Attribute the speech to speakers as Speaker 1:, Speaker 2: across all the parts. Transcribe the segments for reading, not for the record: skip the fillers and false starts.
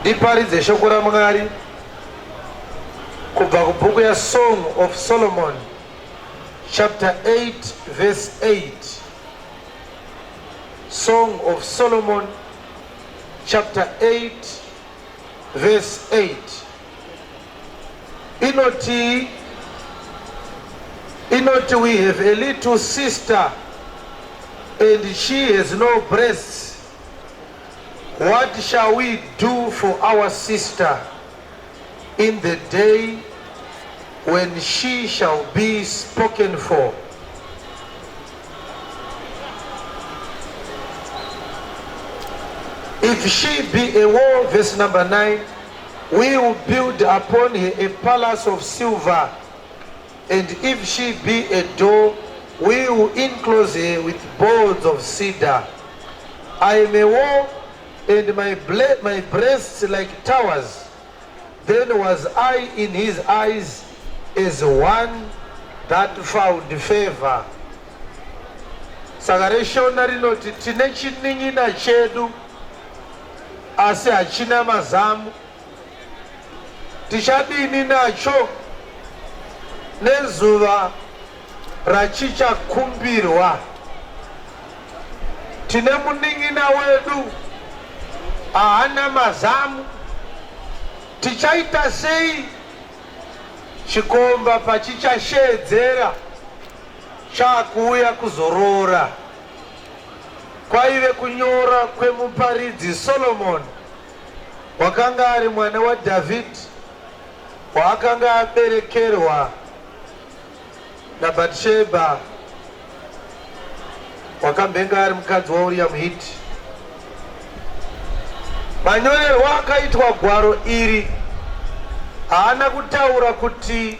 Speaker 1: Ndiparidze shoko raMwari kubva kubhuku yaSong of Solomon chapter 8 verse 8. Song of Solomon chapter 8 verse 8. Inoti we have a little sister and she has no breasts. What shall we do for our sister in the day when she shall be spoken for? If she be a wall, verse number 9, we will build upon her a palace of silver. And if she be a door, we will enclose her with boards of cedar. I am a wall, and my breasts like towers. Then was I in his eyes as one that found favor. Sagareshona rinoti tine chinin'ina chedu asi hachina mazamu. Tichadini nacho nezuva rachichakumbirwa? Tine munin'ina wedu haana mazamu. Tichaita sei chikomba pachichashedzera chakuuya kuzorora? Kwaive kunyora kwemuparidzi Solomon, wakanga ari mwana waDhavhidhi, waakanga aberekerwa naBhatishebha, wakambenga ari mukadzi waUria muHiti. Manyorerwa akaitwa gwaro iri haana kutaura kuti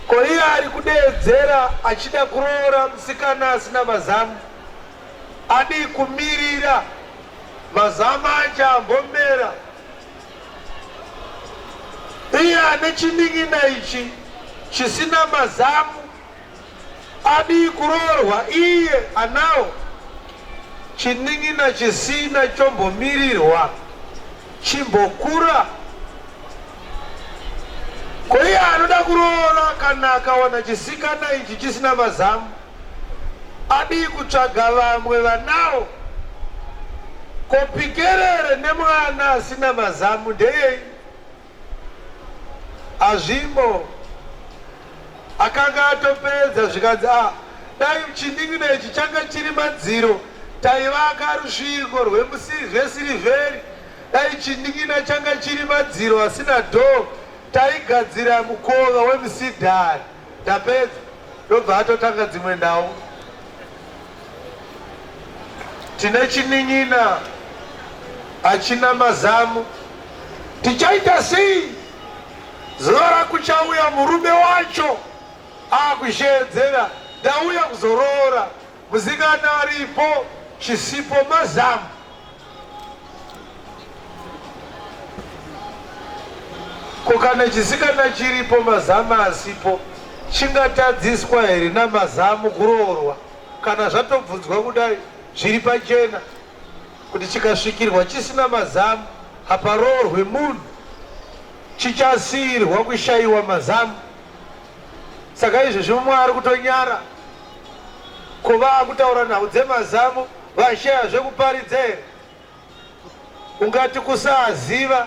Speaker 1: ko iye ari kudeedzera achida kuroora musikana asina mazamu, adi kumirira mazamu acho ambomera. Iye ane chinin'ina ichi chisina mazamu adi kuroorwa, iye anawo chinin'ina chisina chombomirirwa chimbokura. Ko iye anoda kuroora kana akawana chisikana ichi chisina mazamu adi kutsvaga vamwe vanawo. Ko pikerere nemwana asina mazamu ndeyei? Azvimbo akanga atopedza zvikanzi dai chinin'ina ichi changa chiri madziro taivaka rusvingo rwesirivheri. Dai chinin'ina changa chiri madziro asina dhoo taigadzira mukova wemusidhari. Ndapedza ndobva atotanga dzimwe ndau. Tine chinin'ina hachina mazamu. Tichaita sei zuva rakuchauya murume wacho akushedzera? Ndauya kuzoroora, musikana aripo, chisipo mazamu. Ko kana chisikana chiripo mazamu asipo, chingatadziswa here namazamu kuroorwa? Kana zvatobvudzwa kudai zviri pachena kuti chikasvikirwa chisina mazamu haparoorwe munhu, chichasiyirwa kushayiwa mazamu. Saka izvezvi Mwari kutonyara kuva akutaura nhau dzemazamu vashaya zvekuparidza here? Ungati kusaziva?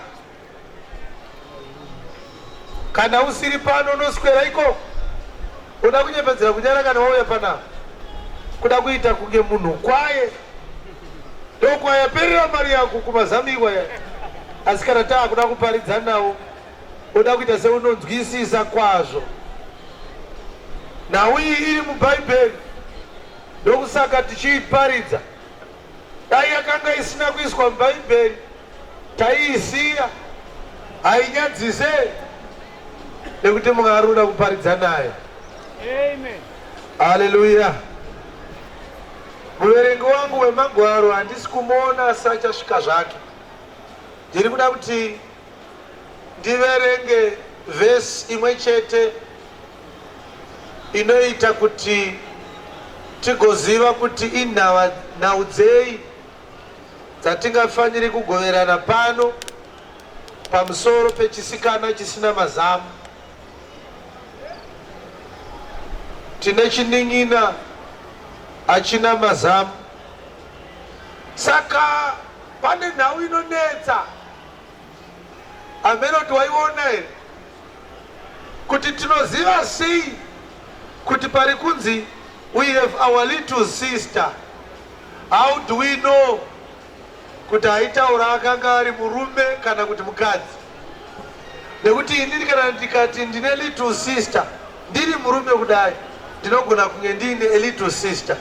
Speaker 1: Kana usiri pano unoswera ikoko uda kunyepedzera kunyara kana wauya panapa kuda kuita kunge munhu kwaye ndokwayaperera mari yako kumazamu ikwaya. Asi kana taakuda kuparidza nawo uda kuita seunonzwisisa kwazvo. Nhau iyi iri muBhaibheri, ndokusaka tichiiparidza. Dai yakanga isina kuiswa muBhaibheri taiisiya, hainyadzise nekuti Mwari uda kuparidza nayo.
Speaker 2: Amen.
Speaker 1: Haleluya. Muverengi wangu wemagwaro handisi kumuona asachasvika zvake. Ndiri kuda kuti ndiverenge vhesi imwe chete inoita kuti tigoziva kuti inhau dzei dzatingafaniri kugoverana pano pamusoro pechisikana chisina mazamu. Tine chinin'ina achina mazamu. Saka pane nhau inonetsa amene waiona here kuti tinoziva sei kuti pari kunzi we have our little sister. How do we know kuti aitaura akanga ari murume kana kuti mukadzi? Nekuti inini kana ndikati ndine little sister ndiri murume kudai ndinogona kunge ndine a little sister.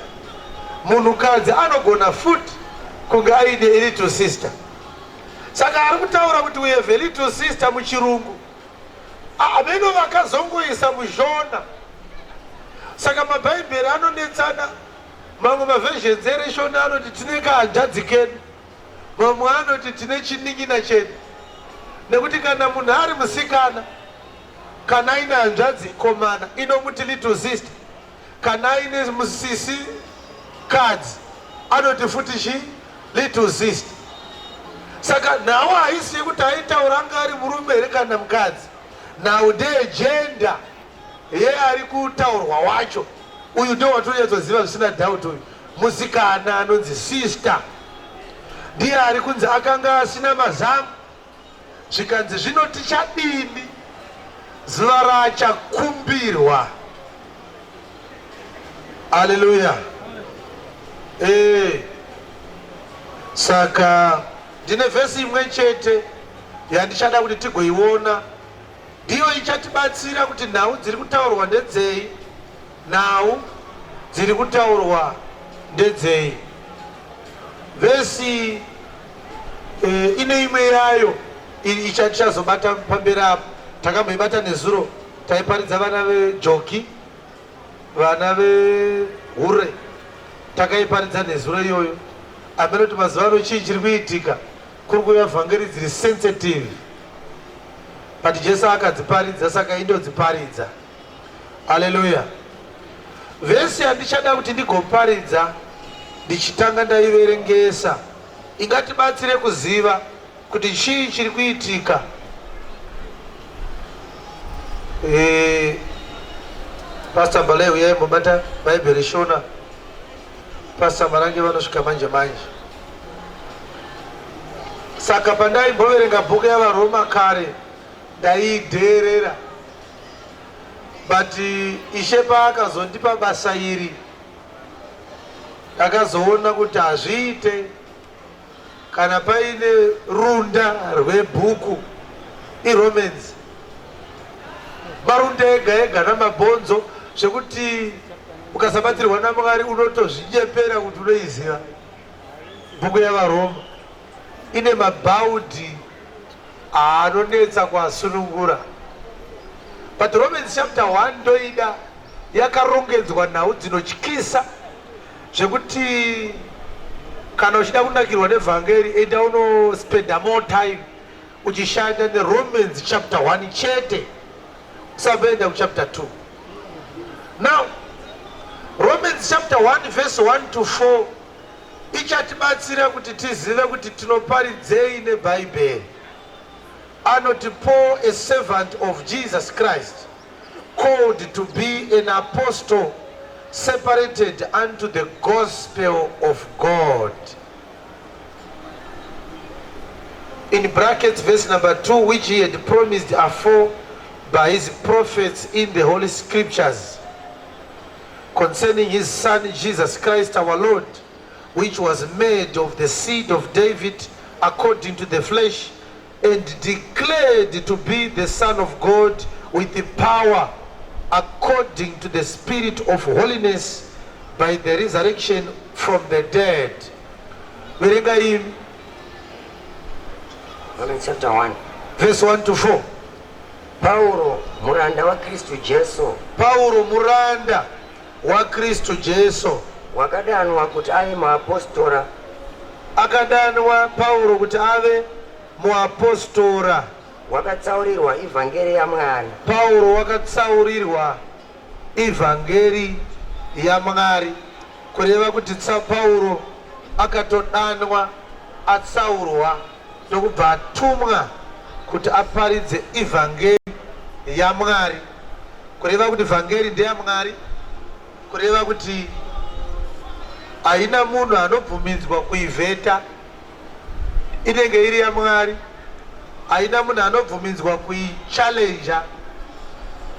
Speaker 1: Munhukadzi anogona futi kunge aine a little sister. Saka ari kutaura kuti we have a little sister muchirungu amene vakazongoisa muzhona. Saka mabhaibheri anonetsana. Mamwe maversions ereshoni anoti tine kahanzvadzi kedu, mamwe anoti tine chinin'ina chedu. Nekuti kana munhu ari musikana kana aine hanzvadzi komana inomuti little sister, kana aine musisi kadzi anoti futi chi little sister. Saka nhau haisi yekuti aitaura anga ari murume here kana mukadzi. Now ndegender yeari kutaurwa wacho. Uyu ndo watonyatsonziva zvisina doubt. Uyu musikana anonzi sister ndiye ari kunzi akanga asina mazamu. Zvikanzi zvino tichadini zuva rachakumbirwa. Haleluya. Saka ndine vhesi imwe chete yandichada kuti tigoiona, ndiyo ichatibatsira kuti nhau dziri kutaurwa ndedzei, nhau dziri kutaurwa ndedzei. Vhesi ine imwe yayo ichazobata pamberi apo. Takamboibata nezuro taiparidza vana vejoki, vana vehure, takaiparidza nezuro iyoyo. Amene kuti mazuva ano chii chiri kuitika, kuri kuuya vhangeri dziri sensitive. But Jesu akadziparidza saka indodziparidza. Haleluya. Vhesi yandichada kuti ndigoparidza ndichitanga ndaiverengesa ingatibatsire kuziva kuti chii chiri kuitika. Pastor Baleu yaimbobata bhaibheri shona. Pastor Marange vanosvika manje manje. Saka pandaimboverenga bhuku yavaroma kare ndaidheerera, but Ishe paakazondipa basa iri ndakazoona kuti hazviite kana paine runda rwebhuku iRomans. Marunda ega ega namabhonzo zvekuti ukasabatsirwa naMwari unotozvinyepera kuti unoiziva. Bhuku yavaroma ine mabhaudhi anonetsa kuasunungura. But Romans chapter 1 ndoida yakarongedzwa nhau dzinotyisa zvekuti kana uchida kunakirwa nevhangeri enda unospenda more time uchishanda neRomans chapter 1 chete, usabenda kuchapter 2. Now Romans chapter 1 verse 1 to 4 ichatibatsira kuti tizive kuti tinoparidzei nebhaibheri. Anoti Paul, a servant of Jesus Christ, called to be an apostle, separated unto the gospel of God. In brackets verse number 2, which he had promised afore by his prophets in the Holy Scriptures, concerning his son Jesus Christ our Lord, which was made of the seed of David according to the flesh, and declared to be the Son of God with the power according to the Spirit of holiness by the resurrection from the dead.
Speaker 2: Romans chapter 1
Speaker 1: verse 1 to 4.
Speaker 2: Paulo muranda wa Kristu Jesu.
Speaker 1: Paulo muranda wa Kristu Jesu
Speaker 2: wakadanwa kuti ave muapostora.
Speaker 1: Akadanwa Paulo kuti ave muapostora.
Speaker 2: Wakatsaurirwa ivhangeri yaMwari.
Speaker 1: Paulo wakatsaurirwa ivhangeri yaMwari, kureva kuti Paulo akatodanwa atsaurwa ndokubva atumwa kuti aparidze ivhangeri yaMwari, kureva kuti vhangeri ndeyaMwari, kureva kuti haina munhu anobvumidzwa kuivheta, inenge iri yaMwari. Haina munhu anobvumidzwa kuichallenja,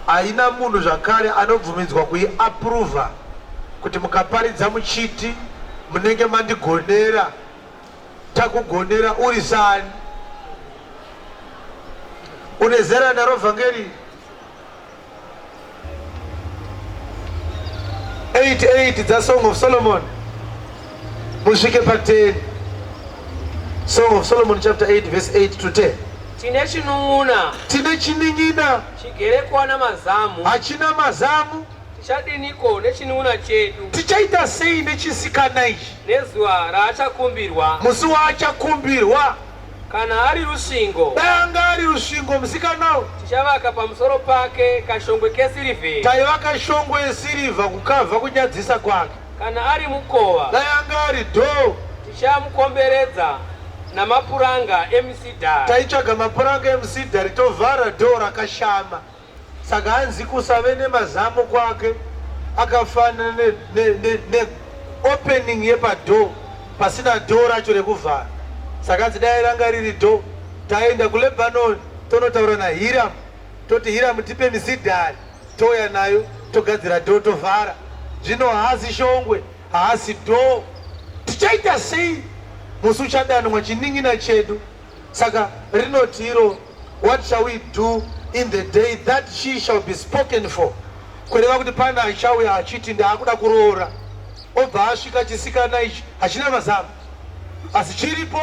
Speaker 1: haina munhu zvakare anobvumidzwa kuiapprova kuti mukaparidza muchiti munenge mandigonera, takugonera uri sani. Une zera naro vhangeri 8:8 dzaSong of Solomon, musvike pa10. Song of Solomon chapter 8 verse 8 to 10.
Speaker 3: Tine chinun'una,
Speaker 1: Tine chinin'ina
Speaker 3: chigerekwa namazamu,
Speaker 1: hachina mazamu,
Speaker 3: tichadiniko nechinun'una chedu,
Speaker 1: tichaita sei nechisikana ichi
Speaker 3: nezuva raachakumbirwa?
Speaker 1: musi waachakumbirwa?
Speaker 3: Kana ari rusvingo,
Speaker 1: dai anga ari rusvingo musikanawo,
Speaker 3: tichavaka pamusoro pake kashongwe kesirivheri.
Speaker 1: taivaka shongwe yesirivha kukavha kunyadzisa kwake.
Speaker 3: Kana ari mukova,
Speaker 1: dai anga ari dhoo,
Speaker 3: tichamukomberedza namapuranga emusidhari.
Speaker 1: taitsvaga mapuranga emusidhari tovhara dhoo rakashama. Saka hanzi kusave nemazamu kwake, akafanana neopening yepadhoo pasina dhoo racho rekuvhara. Saka hanzi dai ranga riri dhoo, taenda kuLebanon tonotaura naHiramu, toti Hiramu tipe misidhari, touya nayo togadzira dhoo tovhara. Zvino haasi shongwe, haasi dhoo. Tichaita sei musi uchadanwa chinin'ina chedu? Saka rinoti iro, what shall we do in the day that she shall be spoken for? Kureva kuti pana achauya achiti ndaakuda kuroora, obva asvika chisikana ichi hachina mazamu asi chiripo.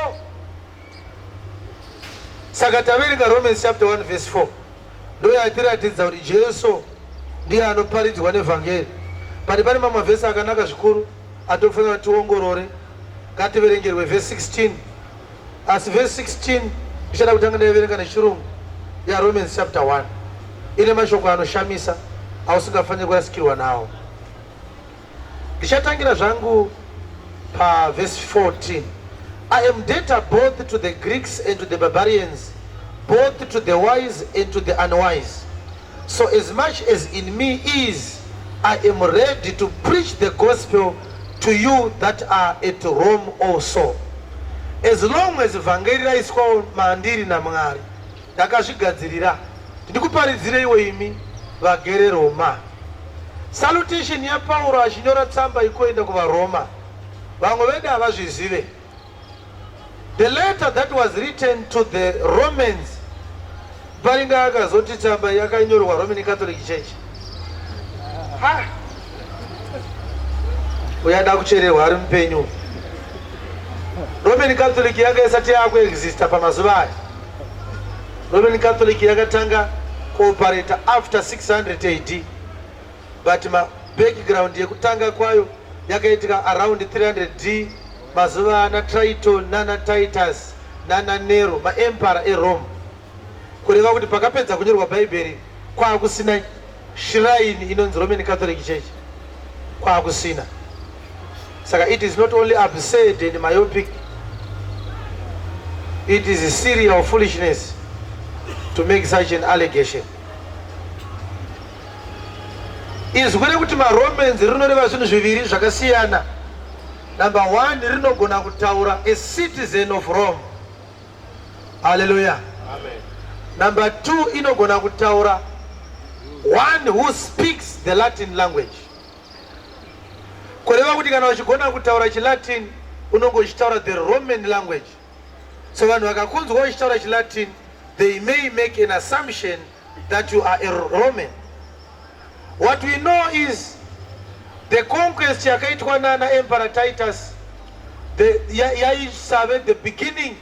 Speaker 1: Saka taverenga Romans chapter 1 verse 4, ndo yatiratidza kuti Jesu ndiye anoparidzwa nevhangeri. Pane mamwe vhesi akanaka zvikuru atofanira tiongorore. Ngativerengerwe verse 16. Asi verse 16 ndichada kutanga ndaiverenga nechirungu ya Romans chapter 1. Ine mashoko anoshamisa ausingafaniri kurasikirwa nawo. Ndichatangira zvangu pa verse 14. I am debtor both to the Greeks and to the barbarians, both to the wise and to the unwise. So as much as in me is, I am ready to preach the gospel to you that are at Rome also. As long as vhangeri raiswawo mandiri naMwari, ndakazvigadzirira ndikuparidzire iwe imi vagere Roma. Salutation yaPauro achinyora tsamba ikoenda kuvaRoma. Vamwe vedu havazvizive. The letter that was written to the Romans, paringa akazoti tsamba yakanyorwa Roman Catholic Church. Uyada kuchererwa ari mupenyu. Roman Catholic yanga isati yakuexista pamazuva aya. Roman Catholic yakatanga kuoperate after 600 AD, but background yekutanga kwayo yakaitika around 300 D. Mazuva ana Triton nana Titus nana Nero, maempara eRome. Kureva kuti pakapedza kunyorwa Bhaibheri kwaakusina shrine inonzi Roman Catholic Church, kwaakusina. Saka it is not only absurd and myopic, it is a serial foolishness to make such an allegation. Izwire kuti maRomans rinoreva zvinhu zviviri zvakasiyana. Number 1, rinogona kutaura a citizen of Rome. Hallelujah.
Speaker 3: Amen.
Speaker 1: Number 2, inogona kutaura one who speaks the Latin language. Kureva kuti kana uchigona kutaura chiLatin unongochitaura the Roman language. So vanhu vakakunzwa uchitaura chiLatin, they may make an assumption that you are a Roman. What we know is the conquest yakaitwa nana Emperor Titus, yaisave the beginning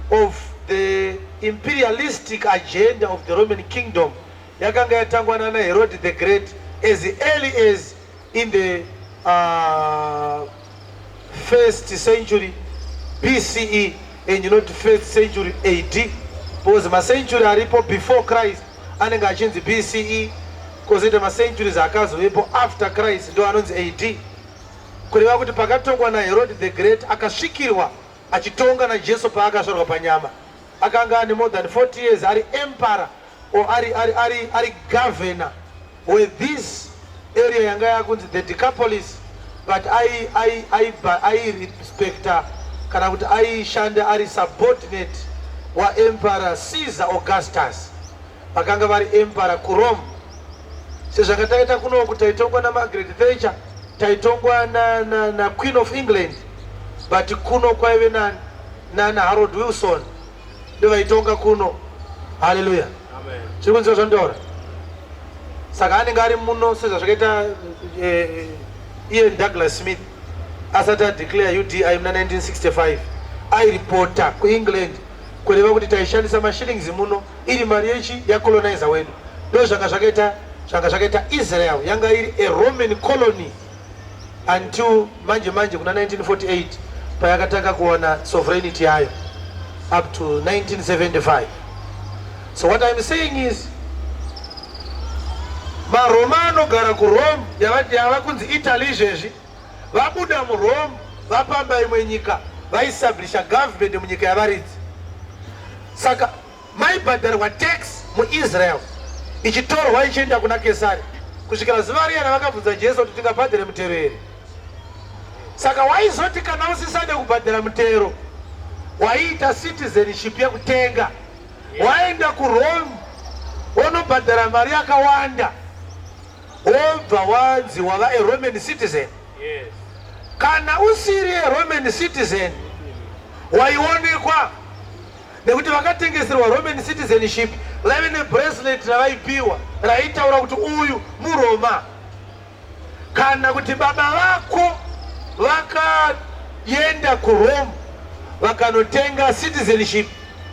Speaker 1: of the imperialistic agenda of the Roman kingdom. Yakanga yatangwa nana Herod the Great as early as in the 1st century BCE and not 1st century AD, because ma century aripo before Christ anenge achinzi BCE, kozoita ma centuries akazovepo after Christ ndo anonzi AD. Kureva kuti pakatongwa naHerod the Great akasvikirwa achitonga najesu paakazvarwa panyama. Akanga ane more than 40 years ari emperor or ari governor with this area yanga yakunzi the Decapolis, but I respecta kana kuti aishanda ari subordinate wa emperor Caesar Augustus. Vakanga vari emperor kuRome. Sezvanga taita kunoku taitongwa naMargaret Thatcher, taitongwa na Queen of England, but kuno kwaive na Harold Wilson ndovaitonga kuno. Hallelujah.
Speaker 3: Amen.
Speaker 1: Zviri kunzwa zvandaura. Saka anenge ari muno sezvazvakaita Ian Douglas Smith asati adeclare UDI muna 1965 airipota kuEngland kureva kuti taishandisa mashillings muno iri mari yechi yacolonizer wedu. Ndo zvanga zvakaita Israel yanga iri a Roman colony until manje kuna 1948 payakatanga kuwana sovereignty yayo up to 1975. So what I'm saying is maroma anogara kuRome yava kunzi Italy izvezvi vabuda muRome vapamba imwe nyika vaestablisha government munyika yavaridzi. Saka maibhadharwa tax muIsrael ichitorwa ichienda kuna Kesari kusvikira zuva riya ravakabvunza Jesu kuti tingabhadhare mutero here. Saka waizoti kana usisade kubhadhara mutero waiita citizenship yekutenga, waenda kuRome wonobhadhara mari yakawanda wobva wanzi wava a Roman citizen.
Speaker 3: Yes.
Speaker 1: Kana usiri a Roman citizen waionekwa nekuti vakatengeserwa Roman citizenship lave nebracelet ravaipiwa raitaura kuti uyu muRoma. Kana kuti baba vako vakaenda kuRome vakanotenga citizenship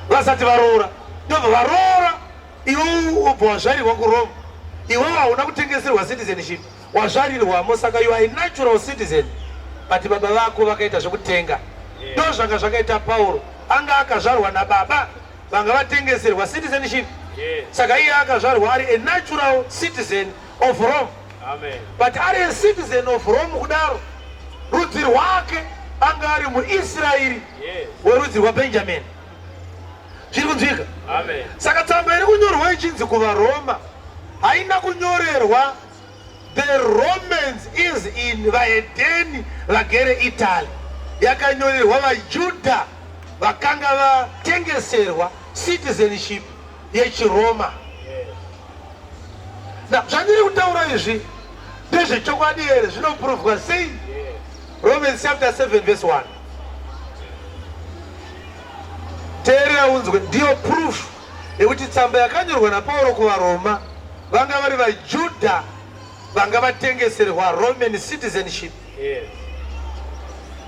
Speaker 1: vasati varoora, ndobva varoora iwe ubva wazvarirwa kuRome, iwe hauna kutengeserwa citizenship, wazvarirwamo. Saka you are a natural citizen, but baba vako vakaita zvokutenga. Ndo zvanga zvakaita Pauro, anga akazvarwa nababa vanga vatengeserwa citizenship. Saka iye akazvarwa ari a natural citizen of Rome.
Speaker 3: Amen.
Speaker 1: But ari a citizen of Rome kudaro rudzi rwake anga ari muIsraeri werudzi rwaBenjamin. Zviri kunzwika?
Speaker 3: Amen.
Speaker 1: Saka tsamba iri kunyorwa ichinzi kuvaRoma haina kunyorerwa the Romans is in vaHedheni vagere Italy, yakanyorerwa vaJudha vakanga vatengeserwa citizenship yechiRoma. Zvandiri kutaura izvi ndezvechokwadi here, zvinoprovwa sei? Romans chapter 7 verse 1. Teerera unzwe, ndiyo proof yekuti tsamba yakanyorwa naPauro kuvaRoma vanga vari vaJudha vanga vatengeserwa Roman citizenship.
Speaker 3: Yes.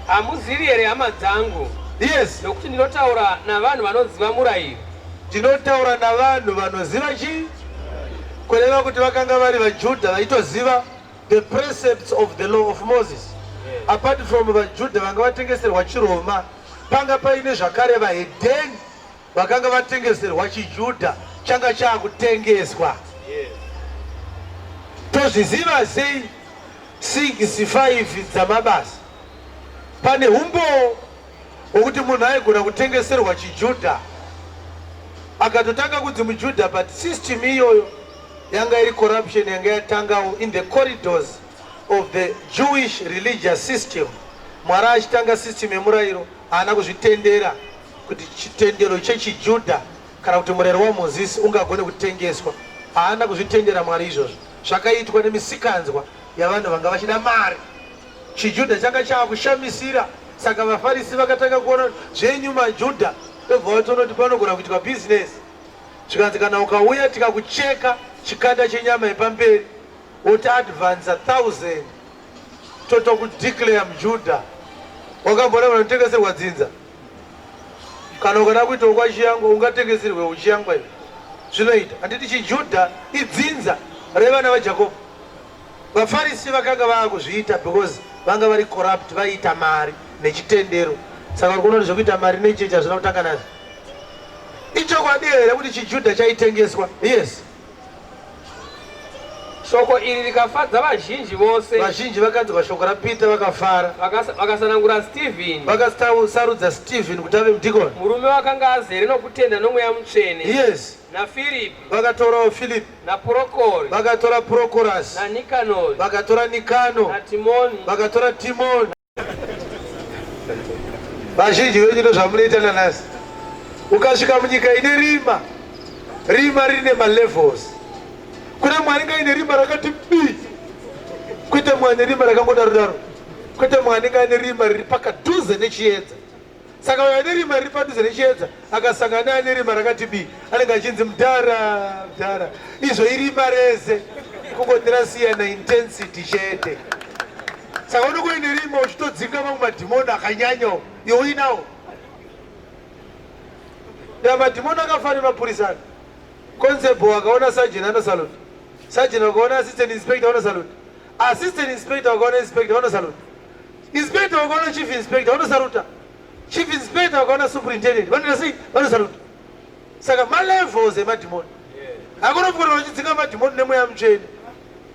Speaker 3: Hamuzivi here hama dzangu?
Speaker 1: Yes.
Speaker 3: Nokuti ndinotaura navanhu vanoziva murayiro.
Speaker 1: Ndinotaura navanhu vanoziva chii? Kureva kuti vakanga vari vaJudha vaitoziva the precepts of the law of Moses. Apart from vaJudha vanga vatengeserwa chiRoma, panga paine zvakare vaHedheni vakanga vatengeserwa chiJudha changa chaakutengeswa. Tozviziva sei 6:5 dzamabasa? Pane umbo hwokuti munhu aigona kutengeserwa chiJudha akatotanga kunzi muJudha, but system iyoyo yanga iri corruption yanga yatangawo in the corridors of the Jewish religious system. Mwari achitanga system yemurayiro haana kuzvitendera kuti chitendero chechiJudha kana kuti murayiro waMozisi ungagone kutengeswa. Haana kuzvitendera Mwari izvozvo. Zvakaitwa nemisikanzwa yavanhu vanga vachida mari. ChiJudha changa chaakushamisira, saka vaFarisi vakatanga kuona zvenyu maJudha tobva vatonoti panogona kuitwa business. Zvikanzi kana ukauya tikakucheka chikanda chenyama yepamberi woti advance 1,000 totokudeclare muJudha. Wakambona unotengeserwa dzinza? Kana ukada kuita kwachiyangwa ungatengeserwe uchiyangwa iwe. Zvinoita handiti chiJudha idzinza revana vaJakobo. VaFarisi vakanga vaakuzviita because vanga vari corrupt, vaiita mari nechitendero. Saka kunoti zvekuita mari nechechi hazvina kutanga nazvo. Ichokwadi here kuti chiJudha chaitengeswa? Yes.
Speaker 3: shoko iri rikafadza vazhinji vose.
Speaker 1: Vazhinji vakanzwa shoko raPita vakafara.
Speaker 3: Vakasanangura Stephen.
Speaker 1: Vakasarudza Stephen kuti ave mudhikoni.
Speaker 3: Murume wakanga azere nokutenda nomweya mutsvene.
Speaker 1: Yes.
Speaker 3: naFilipi
Speaker 1: vakatorawo Philip,
Speaker 3: naProkori
Speaker 1: vakatora Prochorus,
Speaker 3: naNikanori
Speaker 1: vakatora Nikano,
Speaker 3: naTimoni
Speaker 1: vakatora Timoni. Vazhinji venyu ndozvamunoita nanhasi. Ukasvika munyika ine rima, rima rine malevels. Kune mwanenge ine rima rakati bi, kwete mwane rima rakangodaro, kwete mwanenge ane rima riri pakadhuze nechiedza. Saka uyo ane rima riri padhuze nechiedza akasangana ane rima rakati bi, anenge achinzi mudhara mudhara. Izvo irima rese kungotirasiyana intensity chete. Saka unokuine rima uchitodzinga mamwe madhimoni akanyanyawo iwe uinawo. Ya madhimoni akafana mapurisana. Constable akaona sergeant ana salute. Sergeant akaona assistant inspector ana salute. Assistant inspector akaona inspector ana salute. Inspector akaona chief inspector ana salute. Chief inspector akaona superintendent ana salute. Saka ma levels emadhimoni. Akona kugona uchidzinga madhimoni nemweya mutsvene.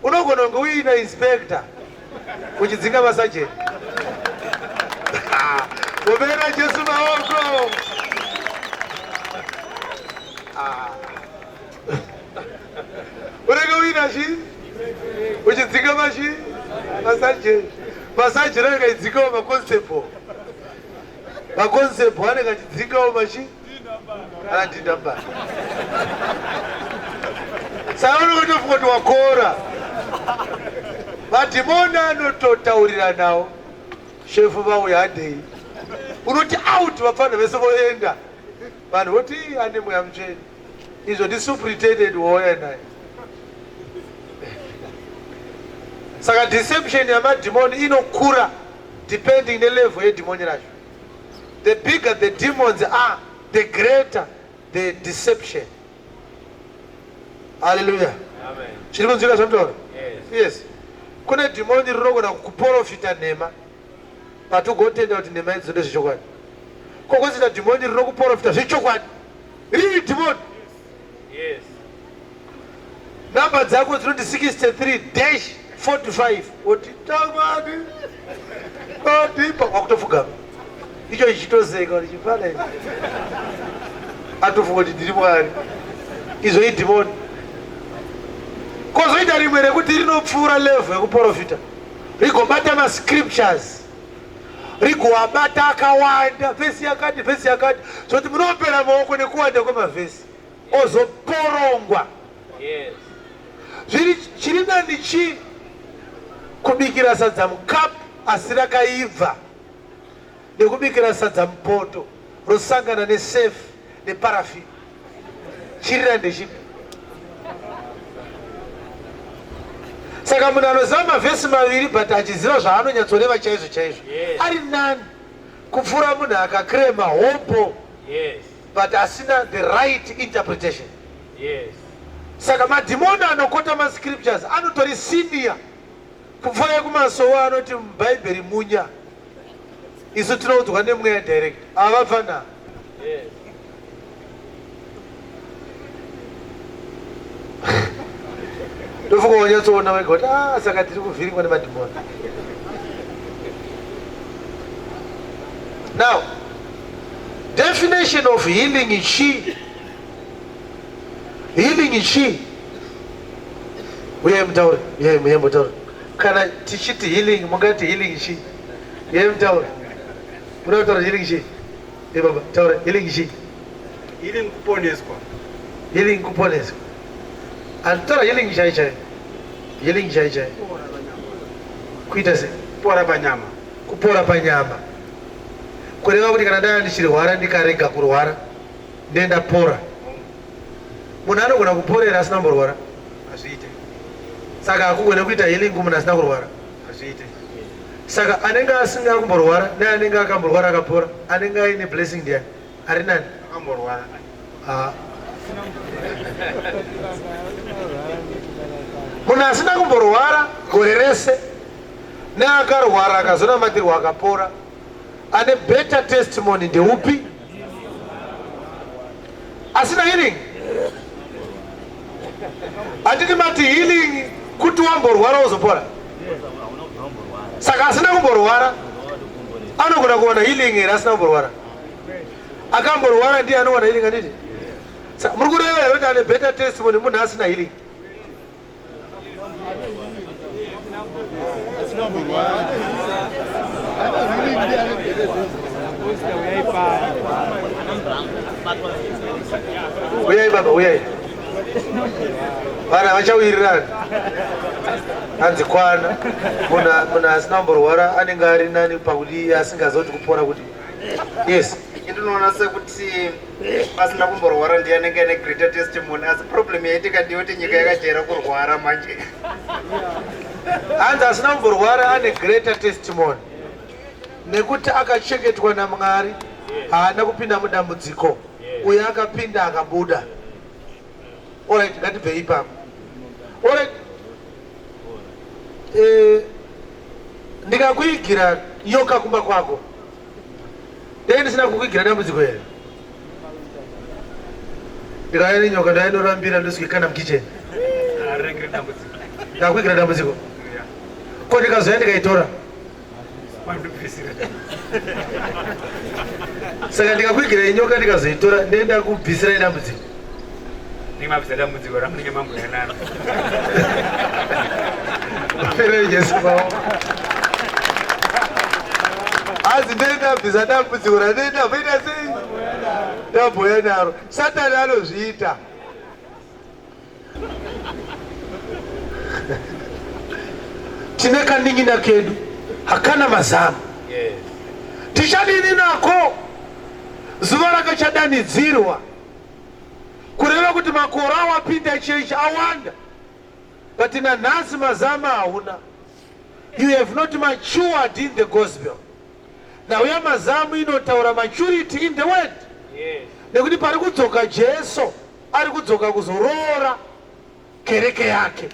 Speaker 1: Unogona kunge uina inspector uchidzinga masajeni. Gobera Jesu maoko. Urega uina chi? Uchidzinga machi? Masajeni. Masajeni anenge achidzingawo maconstable. Maconstable anenge achidzingawo machi? Anandinamba. Saka unotofunga kuti wakora. Madhimoni anototaurira nawo. Shefu vauya hadei. Unoti out vapfana vese voenda. Vanhu voti ane mweya mutsvene. Izvo ndi superintendent wouya naye. Saka deception yamadhimoni inokura depending nelevel yedhimoni racho. The bigger the demons are, the greater the deception. Hallelujah.
Speaker 3: Amen.
Speaker 1: Chiri kunzwika zvamutaura?
Speaker 3: Yes.
Speaker 1: Yes. Kune dhimoni rinogona kuprofita nhema. Patugotenda kuti nhema idzi ndezvechokwadi. Kokwezita dhimoni rinokuprofita zvechokwadi. Riri dhimoni.
Speaker 3: Yes.
Speaker 1: Namba dzako dzinoti 63-45. Oti tamani. Odipa wakutofugama. Icho ichitozeka kuti chifana ichi. Atofunga kuti ndiri Mwari. Izvo idhimoni. Kozoita rimwe rekuti rinopfuura level yekuprofita. Rigobata mascriptures. Rigowabata akawanda. Vhesi yakati, vhesi yakati. Zvoti munopera maoko nekuwanda kwemavhesi. Ozoporongwa.
Speaker 3: Yes.
Speaker 1: Chiri nani chi kubikira sadza mukapu asi rakaibva nekubikira sadza mupoto rosangana nesefu neparafini. Chiri nani chipi? Saka munhu anoziva mavhesi maviri but achiziva zvaanonyatsoreva chaizvo chaizvo. Ari nani kupfuura munhu akakrema hopo but asina the right interpretation.
Speaker 3: Yes.
Speaker 1: Saka madhimoni anokota mascriptures anotori senior kupfuura ekumasowa anoti mubhaibheri munya. Isu tinoudzwa nemweya direct. Avafana.
Speaker 3: Yes.
Speaker 1: Ndofunga wanyatsoona wega kuti saka tiri kuvhiringwa nemadhimoni. Now, definition of healing is she. Healing is she. Uye mutauri, uye mutauri. Kana tichiti healing, mungati healing is she. Uye mutauri. Mutauri healing is she. Uye baba, mutauri healing is she.
Speaker 4: Healing kuponeswa.
Speaker 1: Healing kuponeswa. Antora healing chai chai. Healing chai chai. Kuita sei?
Speaker 4: Kupora panyama.
Speaker 1: Kupora panyama. Kureva kuti kana ndanga ndichirwara ndikarega kurwara ndendapora. Munhu anogona kuporera asina kumborwara.
Speaker 4: Azviite.
Speaker 1: Saka akugona kuita healing kumunhu asina kurwara.
Speaker 4: Azviite.
Speaker 1: Saka anenge asina kumborwara neanenge akamborwara akapora anenge aine blessing ndiani? Ari nani?
Speaker 4: Akamborwara.
Speaker 1: Munhu asina kumborwara gore rese neakarwara akazonamatirwa akapora ane better testimony ndeupi? Asina healing. Handiti mati healing kuti wamborwara uzopora. Saka asina kumborwara anogona kuona healing here asina kumborwara. Akamborwara ndiye anoona healing anditi. Saka muri kureva kuti ane better testimony munhu asina healing. Uyai baba, uyai. Vana vachawirirana. Hanzi kwana. Munhu asina kumborwara anenge ari nani pakuti asingazoti kupora kuti. Yes.
Speaker 4: Ndinoona sekuti asina kumborwara ndiye anenge ane greater testimony, asi problem yaitika ndiyoti nyika yakajera kurwara manje.
Speaker 1: Hanzi asina kumborwara ane greater testimony. Nekuti akachengetwa naMwari, haana kupinda mudambudziko. Uye akapinda akabuda. Alright, ngatibve ipapo. Alright. Ndikakuigira nyoka kumba kwako, dai ndisina kukuigira dambudziko here. Ndikauya nenyoka ndainorambira ndosvikana mukicheni. Ndakuigira dambudziko. Ko ndikazouya ndikaitora. Saka ndikakuigira nyoka ndikazoitora ndenda kubvisira dambudziko.
Speaker 3: Ndimabvisa dambudziko ramunenge mambuya naro.
Speaker 1: Pere Yesu bawo. Azi ndenda bvisa dambudziko randenda vaita sei? Ndabhuya naro. Satani anozviita. Tine kaningina kedu hakana mazamu. Tichadini nako zuva rakachadanidzirwa kureva kuti makore awapinda chechi awanda, but nanhasi mazamu hauna. You have not matured in the gospel. Nauya mazamu inotaura maturity in the word. Nekuti pari kudzoka Jesu ari kudzoka kuzoroora kereke yake.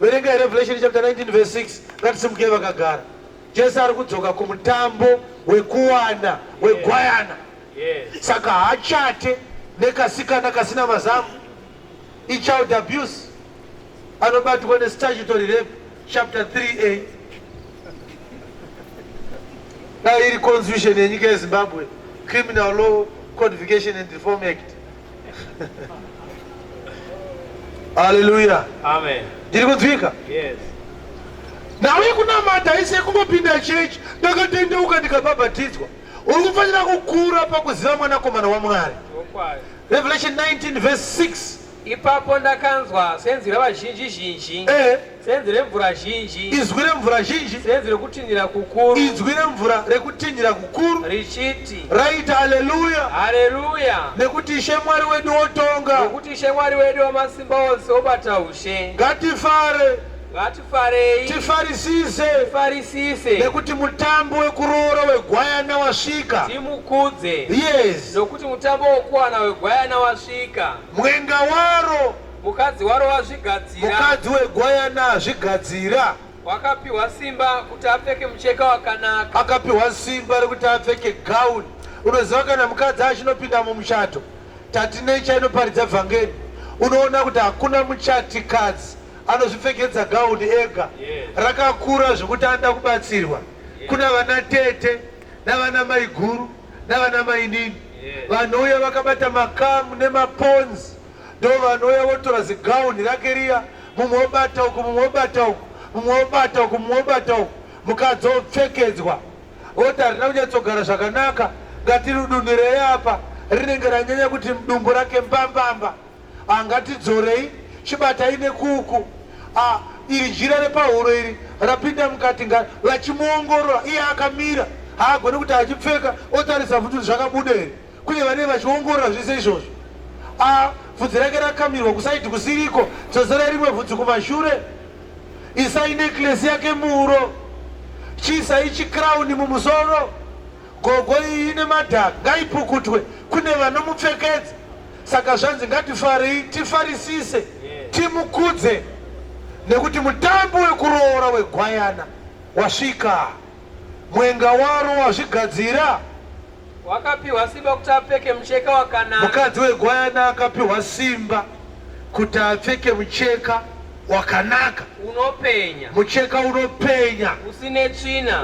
Speaker 1: Verenga Revelation chapter 19 verse 6. Ngatisimukei vakagara. Jesu ari kudzoka kumutambo wekuwana wegwayana. Saka haachate nekasikana kasina mazamu. Child abuse anobatwa nestatutory rape chapter 3a. Dai iri constitution yenyika yeZimbabwe, Criminal Law Codification and Reform Act. Hallelujah.
Speaker 3: Amen.
Speaker 1: Ndiri kunzwika?
Speaker 3: Yes.
Speaker 1: Nawe kunamata ise kungopinda chechi ndakatendeuka ndikabhabhatidzwa. Uri kufanira kukura pakuziva mwanakomana waMwari. Revelation 19 verse 6.
Speaker 3: Ipapo ndakanzwa senzi ravazhinji zhinji, senzi remvura zhinji,
Speaker 1: izwi remvura zhinji,
Speaker 3: senzi rekutinhira kukuru,
Speaker 1: izwi remvura rekutinyira kukuru,
Speaker 3: richiti
Speaker 1: raita haleluya,
Speaker 3: haleluya,
Speaker 1: nekuti Ishe Mwari wedu otonga,
Speaker 3: nekuti Ishe Mwari wedu wamasimba ose obata ushe.
Speaker 1: Ngatifare,
Speaker 3: ngatifarei,
Speaker 1: tifarisise, nekuti mutambo wekuroora wegwayana wasvika.
Speaker 3: Timukudze.
Speaker 1: Yes.
Speaker 3: Nokuti mutambo wokuwana wegwayana wasvika.
Speaker 1: Mwenga waro,
Speaker 3: mukadzi waro wazvigadzira,
Speaker 1: mukadzi wegwayana azvigadzira.
Speaker 3: Wakapiwa simba kuti apfeke mucheka wakanaka.
Speaker 1: Akapiwa simba rekuti apfeke gauni. Unoziva kana mukadzi achinopinda mumuchato, tatine chainoparidza vhangeri, unoona kuti hakuna muchatikadzi anozvipfekedza gauni ega. Rakakura zvokuti anoda kubatsirwa. Kuna vana tete navana mai guru navana mai nini. Vanouya vakabata makamu nemaponzi, ndo vanouya votora zigauni rake riya, mumwe obata uku, mumwe obata uku, mumwe obata uku, mumwe obata uku, mukadzi opfekedzwa. Oti harina kunyatsogara zvakanaka, ngatirudunirei apa, rinenge ranyanya kuti dumbu rake mbambamba. Ngatidzorei chibatai nekuku. Iri jira repahuro iri rapinda mukati vachimuongorora, iye akamira haagoni kuti achipfeka otarisa bvudzi zvakabuda here. Kune vane vachiongorora zvese izvozvo. Bvudzi rake rakamirwa kusaiti kusiriko, dzosera rimwe bvudzi kumashure. Isai necklace yake muhuro, chiisai chikrauni mumusoro. Gogo iyi ine madhaka ngaipukutwe, kune vanomupfekedza. Saka zvanzi ngatifarei, tifarisise, timukudze, nekuti mutambo wekuroora wegwayana wasvika. Mwenga waro wazvigadzira.
Speaker 3: Wakapiwa simba kuti apfeke mucheka wakanaka.
Speaker 1: Mukadzi wegwayana akapiwa simba kuti apfeke mucheka wakanaka,
Speaker 3: unopenya,
Speaker 1: mucheka unopenya,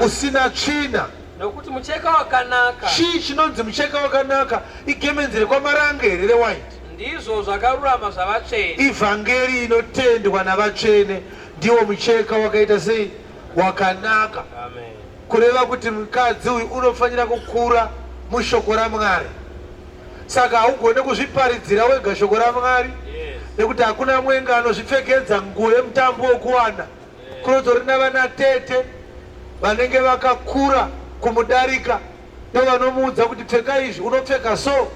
Speaker 3: usina
Speaker 1: tsvina.
Speaker 3: nokuti mucheka wakanaka.
Speaker 1: Chii chinonzi mucheka wakanaka? Igemenzere kwamarangeri rewaiti.
Speaker 3: Ndizvo zvakarurama zvavatsvene.
Speaker 1: Ivhangeri inotendwa navatsvene ndiwo mucheka wakaita sei? Wakanaka.
Speaker 3: Amen.
Speaker 1: Kureva kuti mukadzi uyu unofanira kukura mushoko raMwari. Saka haugone kuzviparidzira wega shoko raMwari, nekuti hakuna mwenga anozvipfekedza nguo yemutambo wokuwana. Kunotori navana tete vanenge vakakura kumudarika nevanomuudza kuti pfeka izvi, unopfeka so.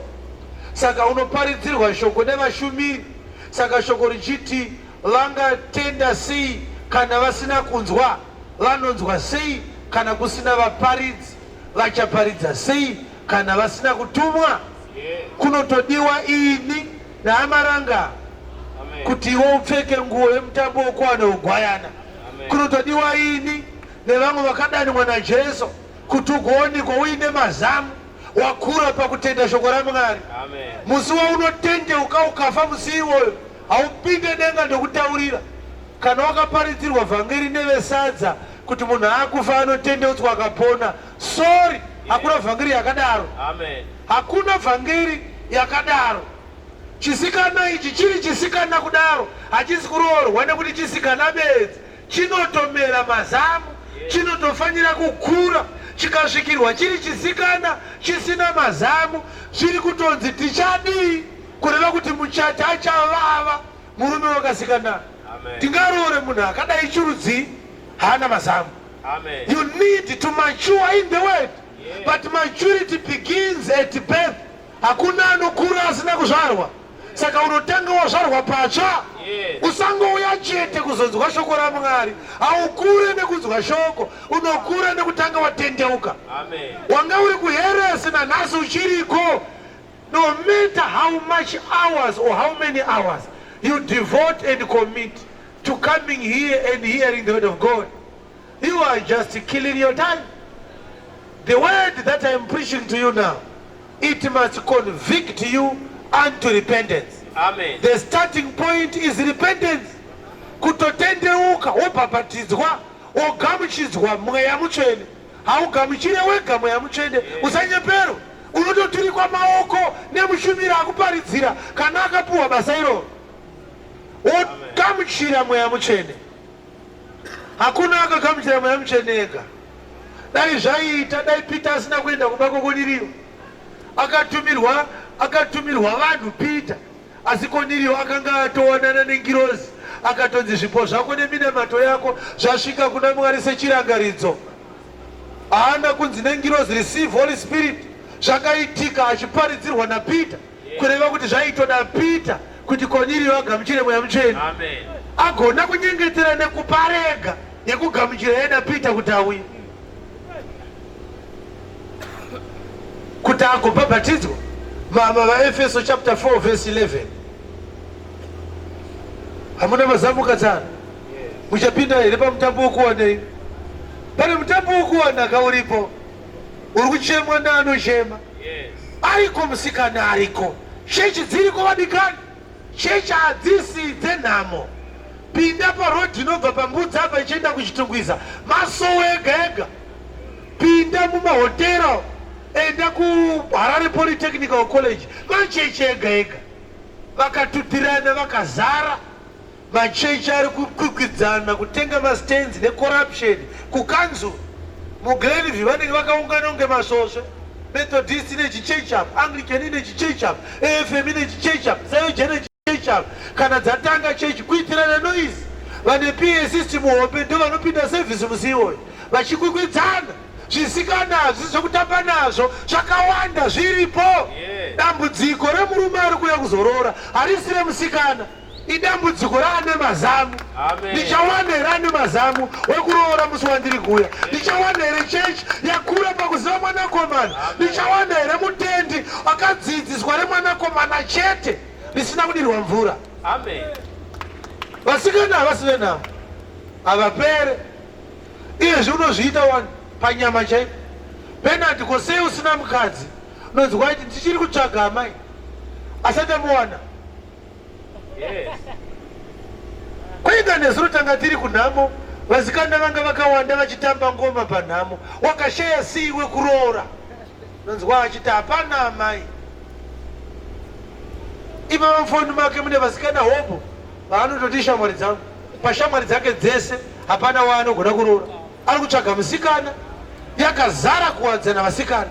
Speaker 1: Saka unoparidzirwa shoko nevashumiri. Saka shoko richiti vangatenda sei kana vasina kunzwa, vanonzwa sei kana kusina vaparidzi, vachaparidza sei kana vasina kutumwa. Kunotodiwa ini naamaranga kuti iwe upfeke nguo yemutambo wokuwana ugwayana. Kunotodiwa ini nevamwe vakadanwa naJesu kuti ugoonekwa uine mazamu, wakura pakutenda shoko raMwari. Musi waunotendeuka ukafa musi iwoyo haupinde denga ndokutaurira. Kana wakaparidzirwa vhangeri nevesadza kuti munhu akufa anotendeutswa akapona, sorry, hakuna vhangeri yakadaro. Hakuna vhangeri yakadaro. Chisikana ichi chiri chisikana kudaro hachisi kuroorwa nekuti chisikana bedzi, chinotomera mazamu, chinotofanira kukura. Chikasvikirwa chiri chisikana chisina mazamu, zviri kutonzi tichadii, kureva kuti muchati achavava murume wakasikana. Tingaroore munhu akadai chirudzi haana mazamu. You need to mature in the word. But maturity begins at birth. Hakuna anokura asina kuzvarwa. Saka unotanga wazvarwa patsva. Usangouya chete kuzonzwa shoko raMwari. Haukure nekunzwa shoko, unokura nekutanga watendeuka. Wanga uri kuheresi nanhasi uchiriko. No matter how much hours or how many hours you devote and commit to coming here and hearing the word of God, you are just killing your time. The word that I am preaching to you now, it must convict you unto repentance.
Speaker 3: Amen.
Speaker 1: The starting point is repentance. Kutotendeuka, wobhabhatidzwa, wogamuchidzwa mweya mutsvene. Haugamuchire wega mweya mutsvene, usanyeperwa. Unototurikwa maoko nemushumiri akuparidzira kana akapuwa basa iroro. Wogamuchira mweya mutsvene. Hakuna akagamuchira mweya mutsvene ega. Dai zvaita, dai Peter asina kuenda kumba kwaKoniriyo, akatumirwa vanhu Peter, asi Koniriyo akanga atoonana nengirozi, akatonzi zvipo zvako neminamato yako zvasvika kuna Mwari sechirangaridzo. Haana kunzi nengirozi receive Holy Spirit. Zvakaitika achiparidzirwa naPeter, kureva kuti zvaitoda Peter kuti Koniriyo agamuchire mweya mutsvene. Agona kunyengetera nekuparega yekugamuchira yena Peter kuti auye, kuti agobhabhatidzwa. Mama vaEfeso chapter 4 verse 11. Hamuna mazamuka tsana? Muchapinda here pamutambo wokuwanei? Pane mutambo wokuwana kauripo. Uri kuchemwa neanochema. Ariko musikana ariko. Chechi dziriko vadikani. Chechi hadzisi dzenhamo. Pinda parodhi inobva pambudzi apa ichienda kuchitungwiza. Masowe ega ega. Pinda mumahotera. Enda kuHarare Polytechnical College, machechi ega ega vakatutirana vakazara. Machechi ari kukwikwidzana kutenga mastenzi necorruption. Kukanzu muGlenville vanenge vakaungana kunge masvosve. Methodist ine chichechi apo, Anglican ine chichechi apo, AFM ine chichechi apo, Zion ine chichechi apo. Kana dzatanga chechi kuitirana noise, vane PA system hombe ndo vanopinda service musi iwoyo vachikwikwidzana. Zvisikana zvokutamba nazvo zvakawanda zviripo. Dambudziko remurume ari kuuya kuzorora harisi remusikana, idambudziko raane mazamu. Ndichawana here ane mazamu wekuroora musi wandiri kuuya? Ndichawana here chechi yakura pakuziva mwanakomana? Ndichawana here mutendi akadzidziswa remwanakomana chete risina kudirwa mvura? Vasikana havasive navo, havapere. Izvi unozviita wani panyama chaipo. Penati kosei usina mukadzi unonzi waiti ndichiri kutsvaga amai asati amuwana. kwaingane zvinotanga tiri kunhamo vasikana vanga vakawanda vachitamba ngoma panhamo wakashaya siwe kuroora nonzwa achiti hapana amai iva mafoni make mune vasikana hopo vaanototi shamwari dzangu pashamwari dzake dzese hapana waanogona kuroora ari kutsvaga musikana yakazara kuwadzana vasikana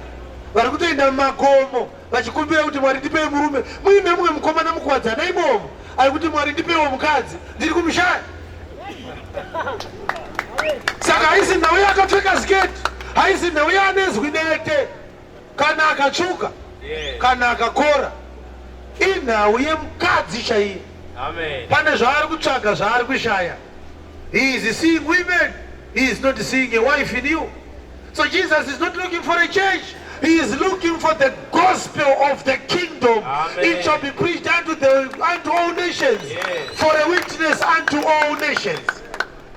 Speaker 1: vari kutoenda mumagomo vachikumbira kuti mwari ndipei murume muine mumwe mukomana mukuwadzana imomo ari kuti mwari ndipeiwo mukadzi ndiri kumushaya saka haisi nhauya akapfeka sketi haisi nhauya anezwi nete kana akatsvuka kana akakora inhau yemukadzi chaiye pane zvaari kutsvaga zvaari kushaya. He is seeing women, he is not seeing a wife in you. So Jesus is not looking for a church, he is looking for the gospel of the kingdom. Amen. It shall be preached unto all nations, for a witness unto all nations,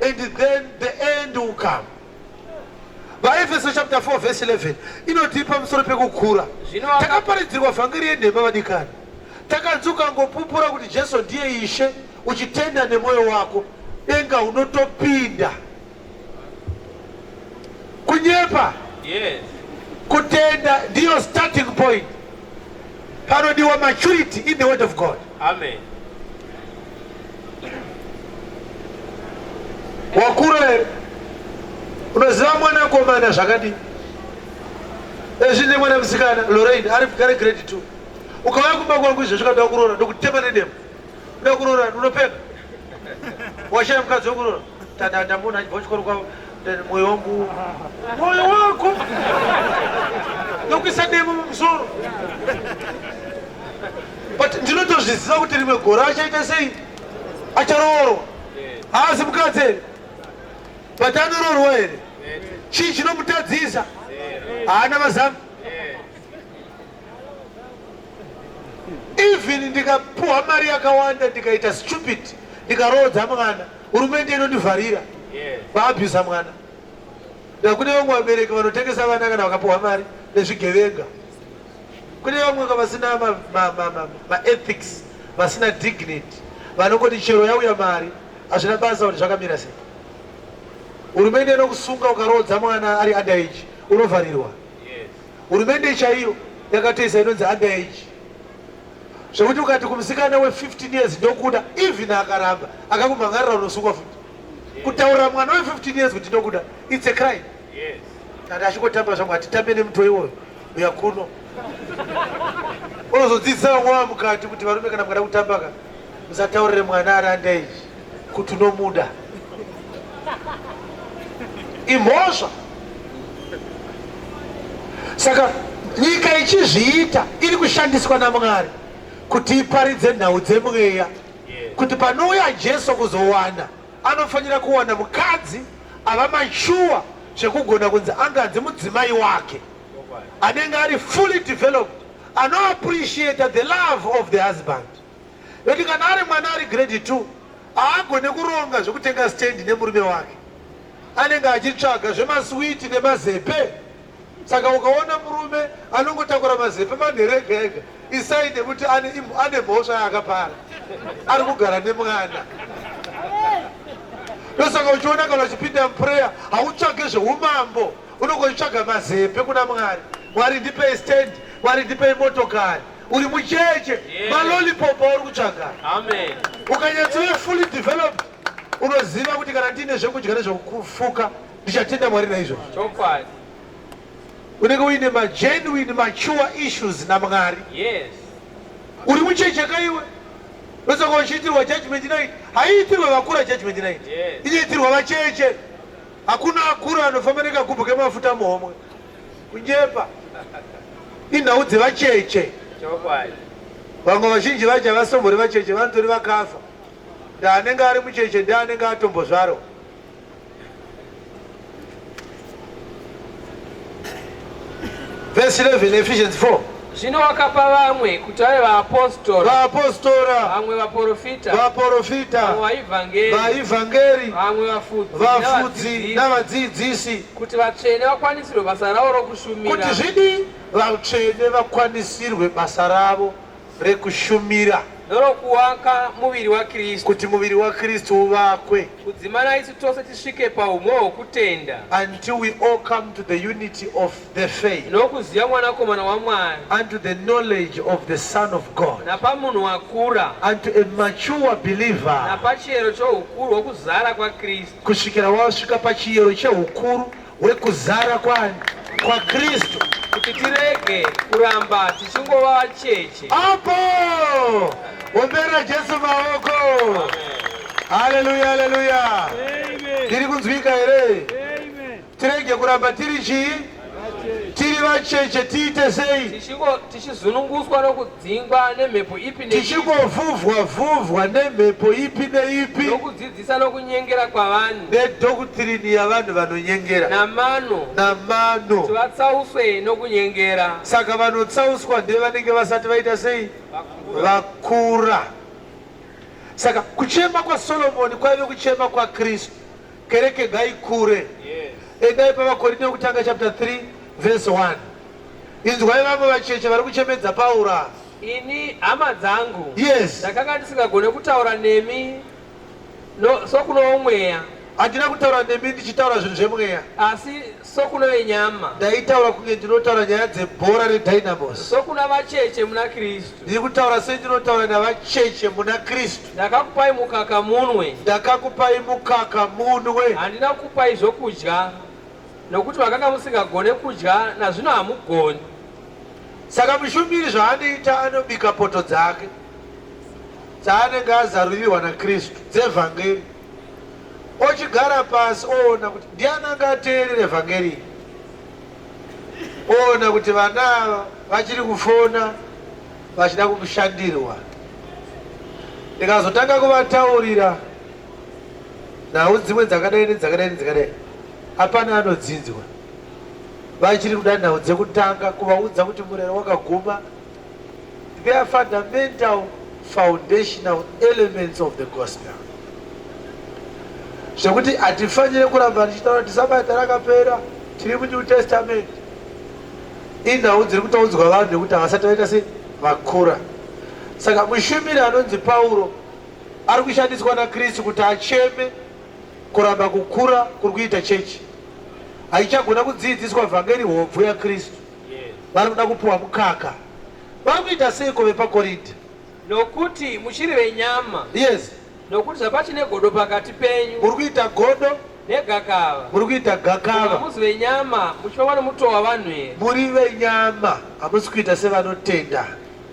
Speaker 1: and then the end will come. Ephesians chapter 4 verse 11 inotipa musoro pekukura. Takaparidzirwa vhangeri yenhema vadikani, takadzuka ngopupura kuti Jesu ndiye Ishe, uchitenda nemwoyo wako denga unotopinda. Kunyepa kutenda ndiyo starting point. Panodiwa maturity in the word of God.
Speaker 3: Amen.
Speaker 1: Wakura unoziva mwana komana zvakadi ezvine mwana musikana Lorraine ari grade 2 ukauya kumba kwangu izvezvo kada kuroora ndokutema nedemo nda kuroora unopeka washaya mukadzi wokuroora ndamuna achibva kuchikoro kwavo mwoyo wangu mwoyo wako nokuisa demo mumusoro but ndinotozviziva kuti rimwe gora achaita sei acharoorwa haasi mukadzi here but anoroorwa here chii chinomutadzisa haana mazamu even ndikapuhwa mari yakawanda ndikaita stupid ndikarodza mwana hurumende inondivharira vaabhusa mwana kune vamwe vabereki vanotengesa vana kana vakapuhwa mari nezvigevenga kune vamwe vasina maethics vasina dignity vanongoti chero yauya mari hazvina basa kuti zvakamira sei. Hurumende inokusunga ukarodza mwana ari underage unovharirwa. Hurumende chaiyo yakatoisa inonzi underage zvekuti ukati kumusikana we15 years ndokuda even akaramba akakumhangarira unosungwa futi kutaurira mwana we15 years kuti ndokuda it's a crime. Kandi achingotamba zvangu hatitambe nemutoi iwoyo uya kuno unozodzidzisa vamwe vamukati kuti varume kana mukada kutambaka musataurire mwana ari underage kuti unomuda imhosva. Saka nyika ichizviita iri kushandiswa naMwari kuti iparidze nhau dzemweya kuti panouya Jesu kuzowana anofanira kuwana mukadzi ava machuwa zvekugona kunzi anganzi mudzimai wake anenge ari fully developed anoappreciate the love of the husband. Yoti kana ari mwana ari grade 2 haagone kuronga zvekutenga stand nemurume wake, anenge achitsvaga zvemaswiti nemazepe. Saka ukaona murume anongotakura mazepe manherega ega isaide kuti ane mhosva yakapara ari kugara nemwana. Ndosaka uchiona kana uchipinda muprayer hautsvage zveumambo, unongotsvaga mazepe kuna Mwari. Mwari ndipei stand, Mwari ndipei motokari. Uri mucheche malolipopa uri kutsvaga.
Speaker 3: Amen.
Speaker 1: Ukanyatsive fully developed unoziva kuti kana ndine zvekudya nezvekufuka ndichatenda Mwari naizvozvo.
Speaker 3: Chokwadi.
Speaker 1: Unenge uine magenuine mature issues naMwari.
Speaker 3: Yes.
Speaker 1: Uri mucheche kaiwe ndosaka uchiitirwa judgment night haiitirwe vakura judgment night, inoitirwa vacheche. Hakuna akura anofamba nekagubhu kemafuta muhomwe kunyepa, inhau dzevacheche.
Speaker 3: Chokwadi.
Speaker 1: Vamwe vazhinji vacho havasombori vacheche, vanotori vakafa. Ndaanenge ari mucheche ndaanenge atombozvarwa. Verse 11 Ephesians 4.
Speaker 3: Zvino wakapa vamwe kuti vave vaapostora, vamwe vaprofita, vamwe vaivhangeri, vamwe vafudzi
Speaker 1: navadzidzisi,
Speaker 3: kuti vatsvene vakwanisirwe basa ravo rokushumira.
Speaker 1: Kuti zvidi vatsvene vakwanisirwe basa ravo rekushumira
Speaker 3: norokuwaka muviri wa Kristu
Speaker 1: kuti muviri wa Kristu uvakwe
Speaker 3: kudzimana isu tose tisvike paumwe hwokutenda
Speaker 1: until we all come to the unity of the faith
Speaker 3: nokuziva mwanakomana waMwari
Speaker 1: unto the knowledge of the Son of God
Speaker 3: napamunhu wakura
Speaker 1: unto a mature believer
Speaker 3: napachiyero choukuru hwokuzara kwaKristu
Speaker 1: kusvikira wasvika pachiyero cheukuru hwekuzara kwa Kristu
Speaker 3: kuti tirege kuramba tichingova vacheche.
Speaker 1: apo ombera Jesu maoko. Haleluya, haleluya. Tiri kunzwika here? Tirege kuramba tiri chii? Tiri vacheche tiite sei?
Speaker 3: Tichizununguswa nokudzingwa nemhepo ipi neipi.
Speaker 1: Tichingovhuvwa nemhepo ipi neipi.
Speaker 3: Nokudzidzisa nokunyengera kwavanhu.
Speaker 1: Nedhoktrini yavanhu vanonyengera.
Speaker 3: Namano.
Speaker 1: Kuti
Speaker 3: vatsauswe nokunyengera.
Speaker 1: Saka vanotsauswa ndevanenge vasati vaita sei? Vakura. Saka kuchema kwa Solomoni kwaive kuchema kwa Kristu. Kereke ngaikure. Endai pavaKorinte wekutanga chapter 3 verse 1. Inzwai vamwe vacheche vari kuchemedza Pauro.
Speaker 3: Ini hama dzangu.
Speaker 1: Yes.
Speaker 3: Ndakanga ndisingagone kutaura nemi sokuno mweya.
Speaker 1: Handina kutaura nemi ndichitaura zvinhu zvemweya.
Speaker 3: Asi sokuno venyama.
Speaker 1: Ndaitaura kunge ndinotaura nyaya dzebhora redynamos.
Speaker 3: Sokuna vacheche muna Kristu.
Speaker 1: Ndiri kutaura sendinotaura navacheche muna Kristu.
Speaker 3: Ndakakupai mukaka munwe.
Speaker 1: Ndakakupai mukaka munwe.
Speaker 3: Handina kukupai zvokudya. Nokuti vakanga musingagone kudya nazvino hamugoni.
Speaker 1: Saka mushumiri zvaanoita anobika poto dzake dzaanenge azarurirwa naKristu dzevhangeri. Ochigara pasi oona kuti ndiani angateerere vhangeri. Oona kuti vana vachiri kufona vachida kumushandirwa. Ndikazotanga kuvataurira nhau dzimwe dzakadai hapana anodzinzwa. Vachiri kuda nhau dzekutanga kuvaudza kuti murero wakaguma. They are fundamental foundational elements of the gospel. Zvekuti hatifanire kuramba tichitaura tisabata rakapera tiri muNew Testament. Inhau dziri kutaudzwa vanhu nekuti havasati vaita sei vakura. Saka mushumiri anonzi Pauro ari kushandiswa naKristu kuti acheme kuramba kukura kuri kuita chechi. Haichagona kudzidziswa vhangeri hobvu yaKristu. Vari kuda kupiwa mukaka. Vari kuita sei kove paKorinde?
Speaker 3: Nokuti muchiri venyama.
Speaker 1: Yes.
Speaker 3: Nokuti zvapachine godo pakati penyu.
Speaker 1: Muri kuita godo
Speaker 3: negakava.
Speaker 1: Muri kuita gakava.
Speaker 3: Hamusi venyama muchova nomutowa vanhu here.
Speaker 1: Muri venyama hamusi kuita sevanotenda.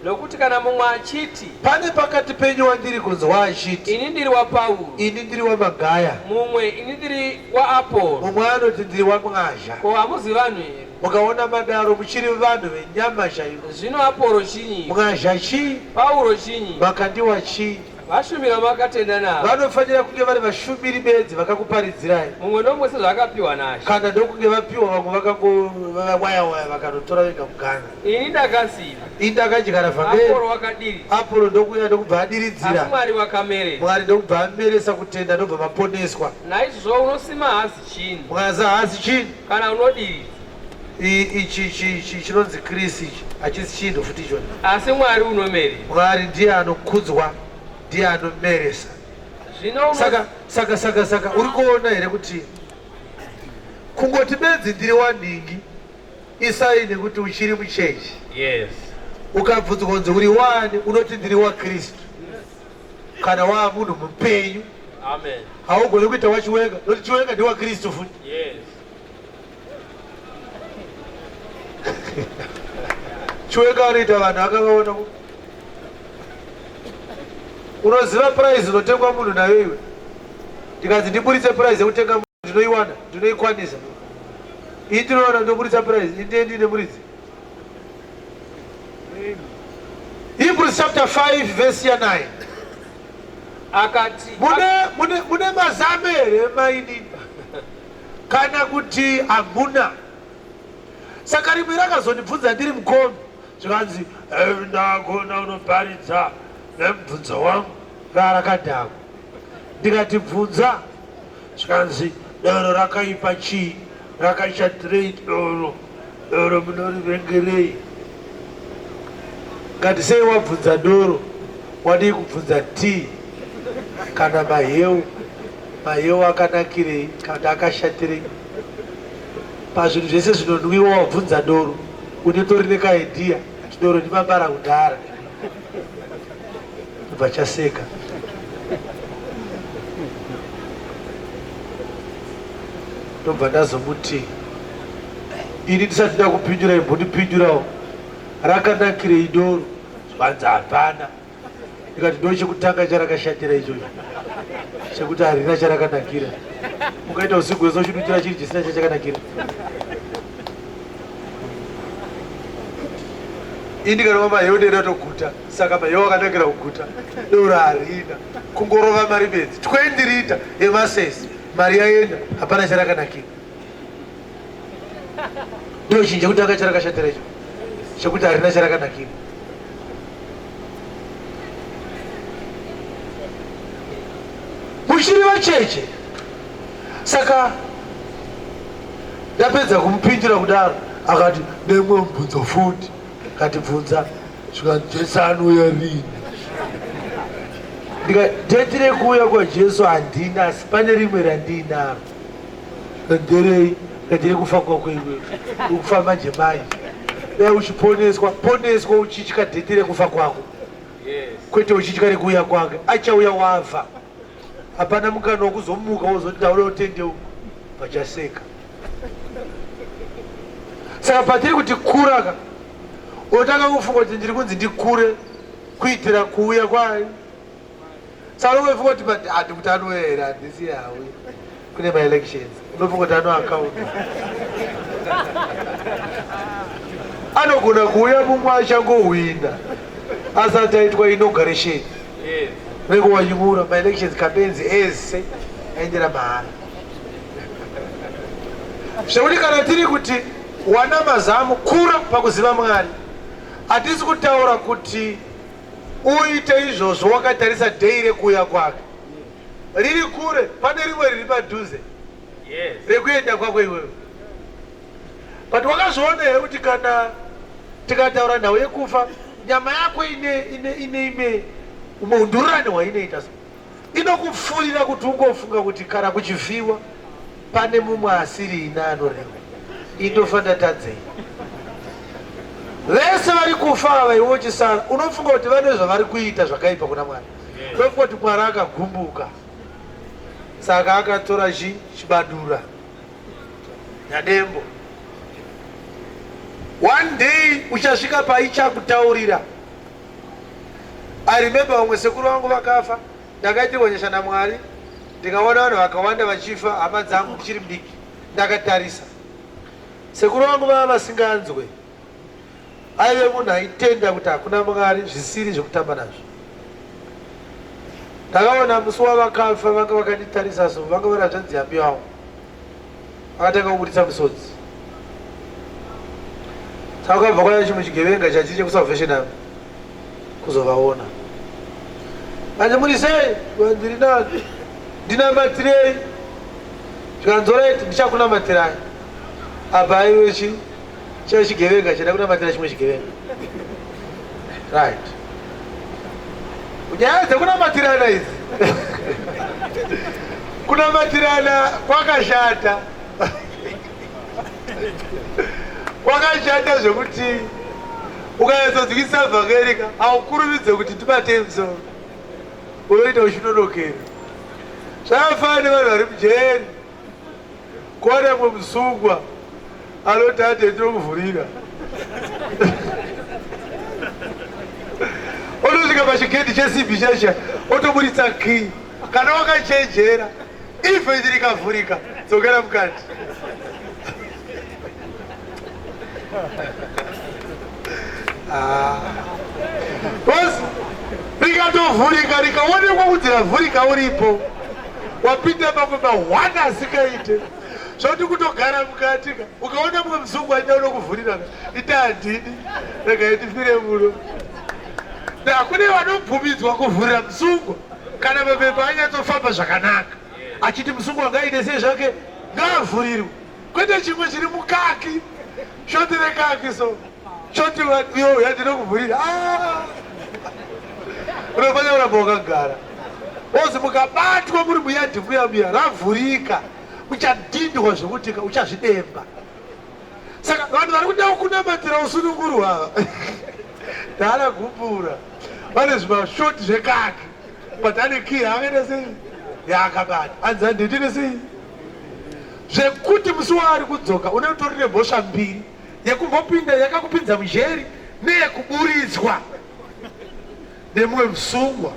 Speaker 3: Nokuti kana mumwe achiti
Speaker 1: pane pakati penyu wandiri kunzwa achiti
Speaker 3: ini ndiri waPauro,
Speaker 1: ini ndiri waMagaya,
Speaker 3: mumwe ini ndiri waApolo,
Speaker 1: mumwe anoti ndiri waMwazha.
Speaker 3: Ko hamuzi vanhu here?
Speaker 1: Mukaona madaro muchiri vanhu venyama chaivo.
Speaker 3: Zvino Apolo chinyi?
Speaker 1: Mwazha chii?
Speaker 3: Pauro chinyi?
Speaker 1: Makandiwa chii?
Speaker 3: Vashumira makatenda navo.
Speaker 1: Vanofanira kunge vari vashumiri bedzi vakakuparidzirai.
Speaker 3: Mumwe nomwe sezvaakapiwa naShe.
Speaker 1: Kana ndokunge vapiwa vamwe vakangowaya vakanotora vega mugana.
Speaker 3: Ini ndakasiva.
Speaker 1: Ini ndakadyara vhangeri.
Speaker 3: Apolo wakadiri.
Speaker 1: Apolo ndokuuya ndokubva adiridzira.
Speaker 3: Asi Mwari wakameresa.
Speaker 1: Mwari ndokubva ameresa kutenda ndobva maponeswa.
Speaker 3: Naizvozvo unosima hasi chini.
Speaker 1: Mwaza hasi chini.
Speaker 3: Kana unodiridza.
Speaker 1: Ichi chinonzi Kristu ichi hachisi chinhu futi ichona.
Speaker 3: Asi Mwari unomeresa.
Speaker 1: Mwari ndiye anokudzwa, ndiye anomeresa. Saka uri kuona here kuti kungoti bedzi ndiri wanhingi isaini kuti uchiri muchechi.
Speaker 3: Yes.
Speaker 1: Ukabvunzwa kunzi uri wani unoti ndiri waKristu. Kana wamunhu mupenyu.
Speaker 3: Amen.
Speaker 1: Haugoni kuita wachiwenga noti chiwenga ndi waKristu futi.
Speaker 3: Yes.
Speaker 1: Chiwenga anoita vanhu akavaona. Unoziva prize inotengwa munhu nayo iwe. Ndikazi ndiburitse prize yekutenga munhu ndinoiwana, ndinoikwanisa. Ini ndinoona ndoburitsa prize, ini ndine muridzi. Hebrews chapter 5 verse 9.
Speaker 3: Akati
Speaker 1: mune mazame here maini kana kuti hamuna. Saka rimwe rakazondibvunza ndiri mukombe zvikanzi ndakona unobharidza nemubvunzo wangu rarakadhakwa. Ndikati bvunza zvikanzi doro rakaipa chii, rakashatirei doro munorivengerei. Ngatisei wabvunza doro wadi kubvunza tii kana maheu. Maheu akanakirei kana akashatirei? Pazvinhu zvese zvinonwiwa wabvunza doro unetori nekaidhiya kuti doro ndimabara kudhara kubva chaseka. Ndobva ndazomuti ini ndisati ndakupinjurai mbondipinjurawo rakanakirei doro zvanzi hapana. Ndikati ndo chekutanga charakashatira ichocho chekuti harina charakanakira. Mukaita usiku wese uchidutira chiri chisina chachakanakira. Ini ndikanoma maheu ndenda toguta. Saka maheu akanakira kuguta doro harina. Kungorova mari bedzi 20 rita yemasesi mari yaenda hapana charakanakira. Ndo chinja kutanga charakashatira icho chekuti harina charakanakira. Muchiri vacheche. Saka ndapedza kumupinjira kudaro akati nemwe mubvunzo futi. Katibvunza zvikanzi Jesu anouya rini? Ndeti rekuuya kwaJesu handina, asi pane rimwe randinaro. Nderei? Ndiri kufa kwako iwewe. Uri kufa manje manje. Dai uchiponeswa, poneswa uchitya dheti rekufa kwako. Kwete uchitya rekuuya kwake. Achauya wafa. Hapana mukana wekuzomuka wozoti ndaure utendeuko pachaseka. Saka patiri kuti kuraka otanga kufunga kuti ndiri kunzi ndikure kuitira kuuya kwaye. Saka unofunga kuti hati kuti anoera handisi yawe kune maelections. Unofunga kuti anoakaunta. Anogona kuuya mumwe achangohwina asati aitwa inauguration. Rego wanyumura maelections campaigns ese aendera mahara. Zvekuti kana tiri kuti wana mazamu kura pakuziva Mwari, hatisi kutaura kuti uite izvozvo wakatarisa dhei rekuuya kwake. Riri kure, pane rimwe riri padhuze rekuenda kwako iwewe. But wakazviona here kuti kana tikataura nhau yekufa, nyama yako ine muhundurane wainoita inokupfuurira kuti ungofunga kuti kana kuchivhiwa pane mumwe asiri ina anoreva. Indofanira tadzei. Vese vari kufa ava iwe uchisara unofunga kuti vane zvavari kuita zvakaipa kuna Mwari. Unofunga kuti Mwari akagumbuka. Saka akatora chibadura nadembo. One day uchasvika paichakutaurira. I remember vamwe sekuru vangu vakafa, ndakaiti kuonyesha naMwari, ndikaona vanhu vakawanda vachifa, hama dzangu ndichiri mudiki. Ndakatarisa. Sekuru vangu vava vasinganzwe. Aive munhu aitenda kuti hakuna Mwari, zvisiri zvekutamba nazvo. Ndakaona musi wavakafa vanga vakanditarisa so, vanga vari hanzvadzi yambi wavo. Vakatanga kubudisa musodzi. Saka vakabva kwaya chimwe chigevenga chachiri chekusalvation army kuzovaona. Manje muri sei? Ndiri nani? Ndinamatirei? Zvikanzoreti ndichakunamatirai. Apa iwe chigevenga chida kunamatira chimwe chigevenga. Right. Nyaya dzekunamatira idzi kunamatirana kwakashata. Kwakashata zvekuti ukanyatsodzikisa vhakerika haukurumidze kuti tibate musoro, unoita uchinonokera. Zvakafanana nevanhu vari mujeri kuona mwe musungwa anoti ati ndinokuvhurira otosvika pachigedhi chesimbi chesha otoburitsa kii. Kana wakachenjera ifenzi rikavhurika dzokera mukati. Basi rikatovhurika rikaonekwa kuti ravhurika uripo wapinda mamwe mahwana asikaite zvoti kutogara mukati ukaona mumwe muzungu aida unokuvhurira ita handini rega itifire muno. Hakune vanobvumidzwa kuvhurira musungu kana mapepa anyatsofamba zvakanaka achiti musungu angaite sei zvake ngavhurirwe. Kwete chimwe chiri mukaki shote rekaki so shoti yo yandinokuvhurira unofanya kuramba wakagara ozi mukabatwa muri muyadhi muya ravhurika uchadhindwa zvekuti uchazvidemba. Saka vanhu vari kuda kunamatira usununguru hava ndana gumbura vane zvimashoti zvekaki but ane kii akaenda sei yaakabata anzi anditine sei zvekuti musi waari kudzoka unotori nemhosva mbiri yekumbopinda yakakupinza mujeri neyekuburidzwa nemumwe musungwa.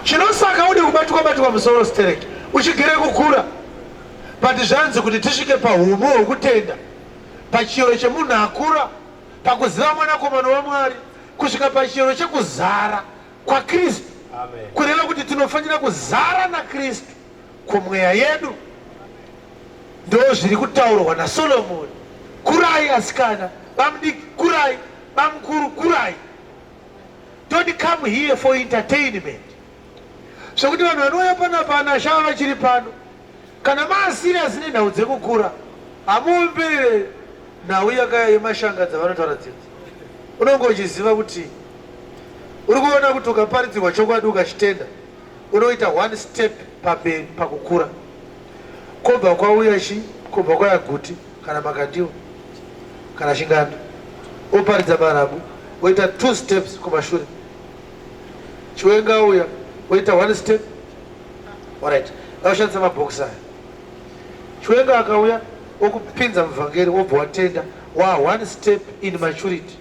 Speaker 1: Chinosaka ude kubatwa musoro stereki uchigere kukura but zvanzi kuti tisvike pahumo hwekutenda pachiyero chemunhu akura pakuziva mwanakomana waMwari kusvika pachiyero chekuzara kwaKristu kureva kuti tinofanira kuzara naKristu kumweya yedu. Ndo zviri kutaurwa naSolomoni. Kurai asikana vamudiki, kurai vamukuru, kurai. Don't come here for entertainment. Zvekuti vanhu vanouya panapa anashava vachiri pano kana maasiriasi nenhau dzekukura hamuombere nhau yakaya yemashanga dzavanotaura dzidzi. Unonge uchiziva kuti uri kuona kuti ukaparidzirwa chokwadi ukachitenda unoita one step pamberi pakukura. Kobva kwauya chi, kobva kwaya guti kana makandiwo kana chingando oparidza marabu woita 2 steps kumashure. Chiwenga auya woita 1 step. Alright, aushandisa mabhokisi aya. Chiwenga akauya okupinza muvhangeri wobva watenda wa 1 step in maturity.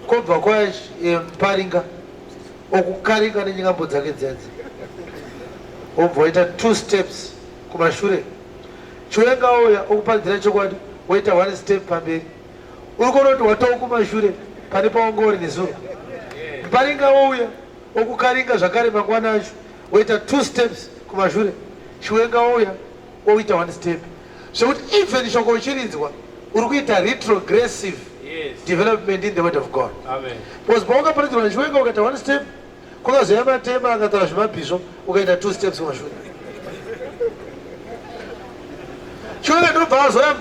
Speaker 1: Kobva kwaya Mparinga okukaringa nenyingambo dzake dzedzi wobva waita 2 steps kumashure. Chiwenga auya okuparidzira chokwadi woita 1 step pamberi. Uri kuona kuti watawo kumashure pane paungori nezuro. Mparinga wouya okukaringa zvakare mangwana acho woita 2 steps kumashure. Chiwenga wouya woita 1 step. Zvekuti even shoko uchiridzwa uri kuita retrogressive development in the word of God.
Speaker 3: Amen.
Speaker 1: Because paungaparidzirwa nechiwenga ukaita 1 step kwakazoya matema akataura zvemabhisho ukaita 2 steps kumashure. Chiwenga ndobva azoya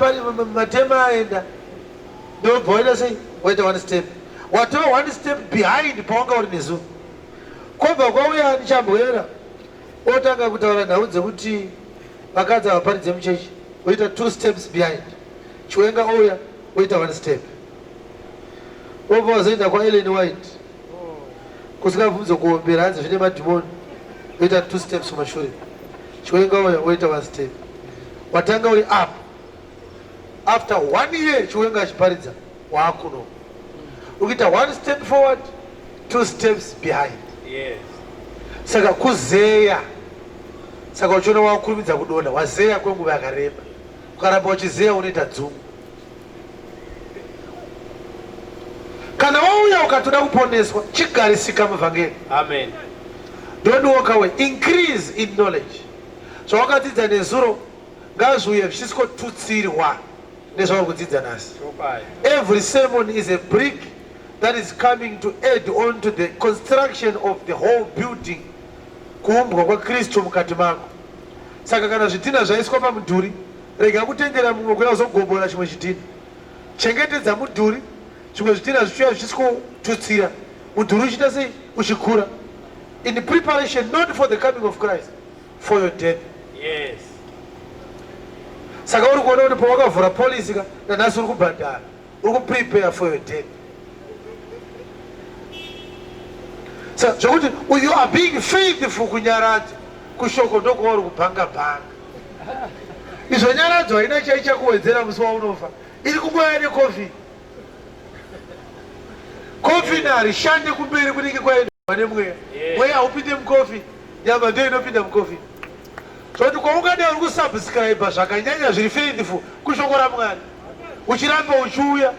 Speaker 1: matema aenda ndobva waita sei waita 1 step. Watova 1 step behind paunga uri nezuro. Kobva kwauya ndichamboyera otanga kutaura nhau dzekuti vakadzi avaparidze muchechi woita 2 steps behind. Chiwenga ouya woita 1 step. Wobva wazoenda kwaEllen White kusingabvunzo kuombera hanzi zvine madhimoni woita 2 steps kumashure. Chiwenga ouya woita 1 step. Watanga uri up. After 1 year chiwenga achiparidza waakuno ukuita 1 step forward 2 steps behind.
Speaker 3: Yes.
Speaker 1: Saka kuzeya. Saka uchiona wakurumidza kudonda wazeya kwenguva yakareba. Ukaramba uchizeya unoita dzungu. Kana wauya ukatoda kuponeswa chigarisika muvhangeri.
Speaker 3: Amen.
Speaker 1: Don't walk away. Increase in knowledge. Zvawakadzidza nezuro ngazviuye zvichiskotutsirwa nezvauri kudzidza nhasi. Every sermon is a brick that is coming to add on to the construction of the whole building. Kuumbwa kwaKristu mukati mako. Saka kana zvidhina zvaiswa pamudhuri rega kutendera mumwe kuya kuzogombora chimwe chidhina. Chengetedza mudhuri zvimwe zvidhina zvichiuya zvichiskotutsira mudhuri uchiita sei uchikura. In preparation not for the coming of Christ, for your death.
Speaker 3: Yes.
Speaker 1: Saka uri kuona kuti pawakavhura polisi nanhasi uri kubhadhara uri kuprepare for your death. Saka zvokuti you are being faithful kunyaradza kushoko ndokwauri kubhanga-bhanga. Izvo nyaradzo haina chaichakuwedzera musi waunofa iri kungoya necovid. Covid harishande kumberi kunenge kwaendwa nemweya. Mweya haupinde mucovid, nyama ndiyo inopinda mucovid. Zvokuti kwaungada uri kusubscribe zvakanyanya zviri faithful kushoko raMwari uchiramba uchiuya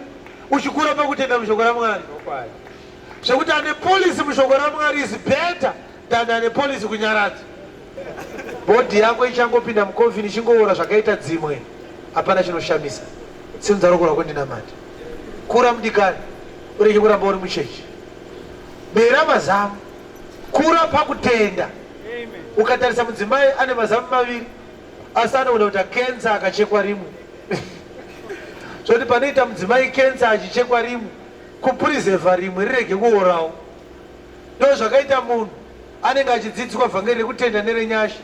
Speaker 1: uchikura pakutenda mushoko raMwari. Zvekuti ane polisi mushoko raMwari is better than ane polisi kunyaradza. Bhodhi yako ichangopinda mucovid ichingoora zvakaita dzimwe hapana chinoshamisa. Simudza roko rako ndinamati. Kura mudikani ureke kuramba uri muchechi. Bera mazamu. Kura pakutenda. Ukatarisa mudzimai ane mazamu maviri asi anoona kuti kenza akachekwa rimwe. Zvoti panoita mudzimai kenza achichekwa rimwe, kupurizevha rimwe rirege kuorawo. Ndo zvakaita munhu anenge achidzidziswa vhangeri rekutenda nerenyasha,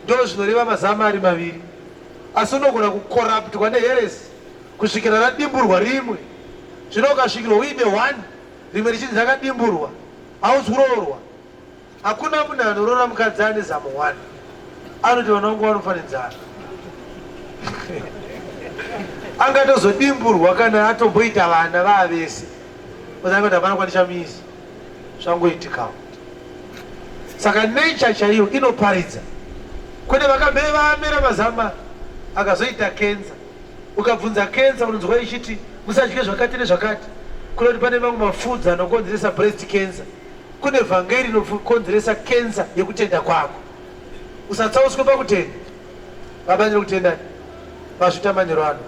Speaker 1: ndo zvinoreva mazama ari maviri. Asi unogona kukoraptwa neheresi kusvikira radimburwa rimwe. Zvino ukasvikirwa uine 1 rimwe richinzi rakadimburwa, hauzi kuroorwa. Hakuna munhu anoroora mukadzi ane zamo 1. Anoti vanongo vanofanira angatozodimburwa kana atomboita vana vaavese, kuti hapana kwanichamisi zvangoitikawo. Saka nature chaiyo inoparidza. Kune vakabve vaamera mazama akazoita kenza, ukabvunza kenza unonzwa ichiti musadye zvakati nezvakati. Kune kuti pane mamwe mafudzi anokonzeresa breast cancer, kune vhangeri inokonzeresa kenza yekutenda kwako. Usatsauswe pakutenda. Babanyira kutendani pazvitamanyiro ano.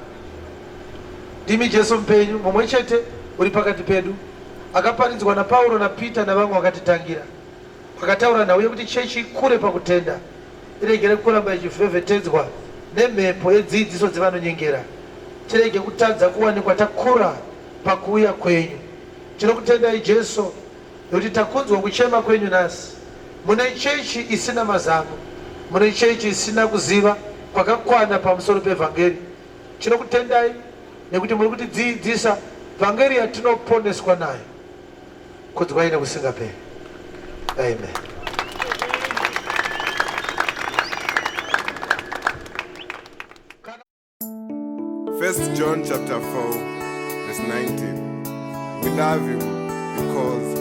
Speaker 1: Ndimi Jesu mupenyu mumwe chete uri pakati pedu, akaparidzwa naPauro naPita navamwe vakatitangira. Vakataura nawe kuti chechi ikure pakutenda, iregere kuramba ichivhevhetedzwa nemhepo yedzidziso dzevanonyengera. Tirege kutadza kuwanikwa takura pakuuya kwenyu. Tinokutendai Jesu nokuti takunzwa kuchema kwenyu nasi. Mune chechi isina mazamo, mune chechi isina kuziva kwakakwana pamusoro pevhangeri. Tinokutendai nekuti muri kutidzidzisa vhangeri yatinoponeswa nayo. Kudzwai nekusingaperi. Amen.
Speaker 5: First John chapter 4 verse 19. We love you because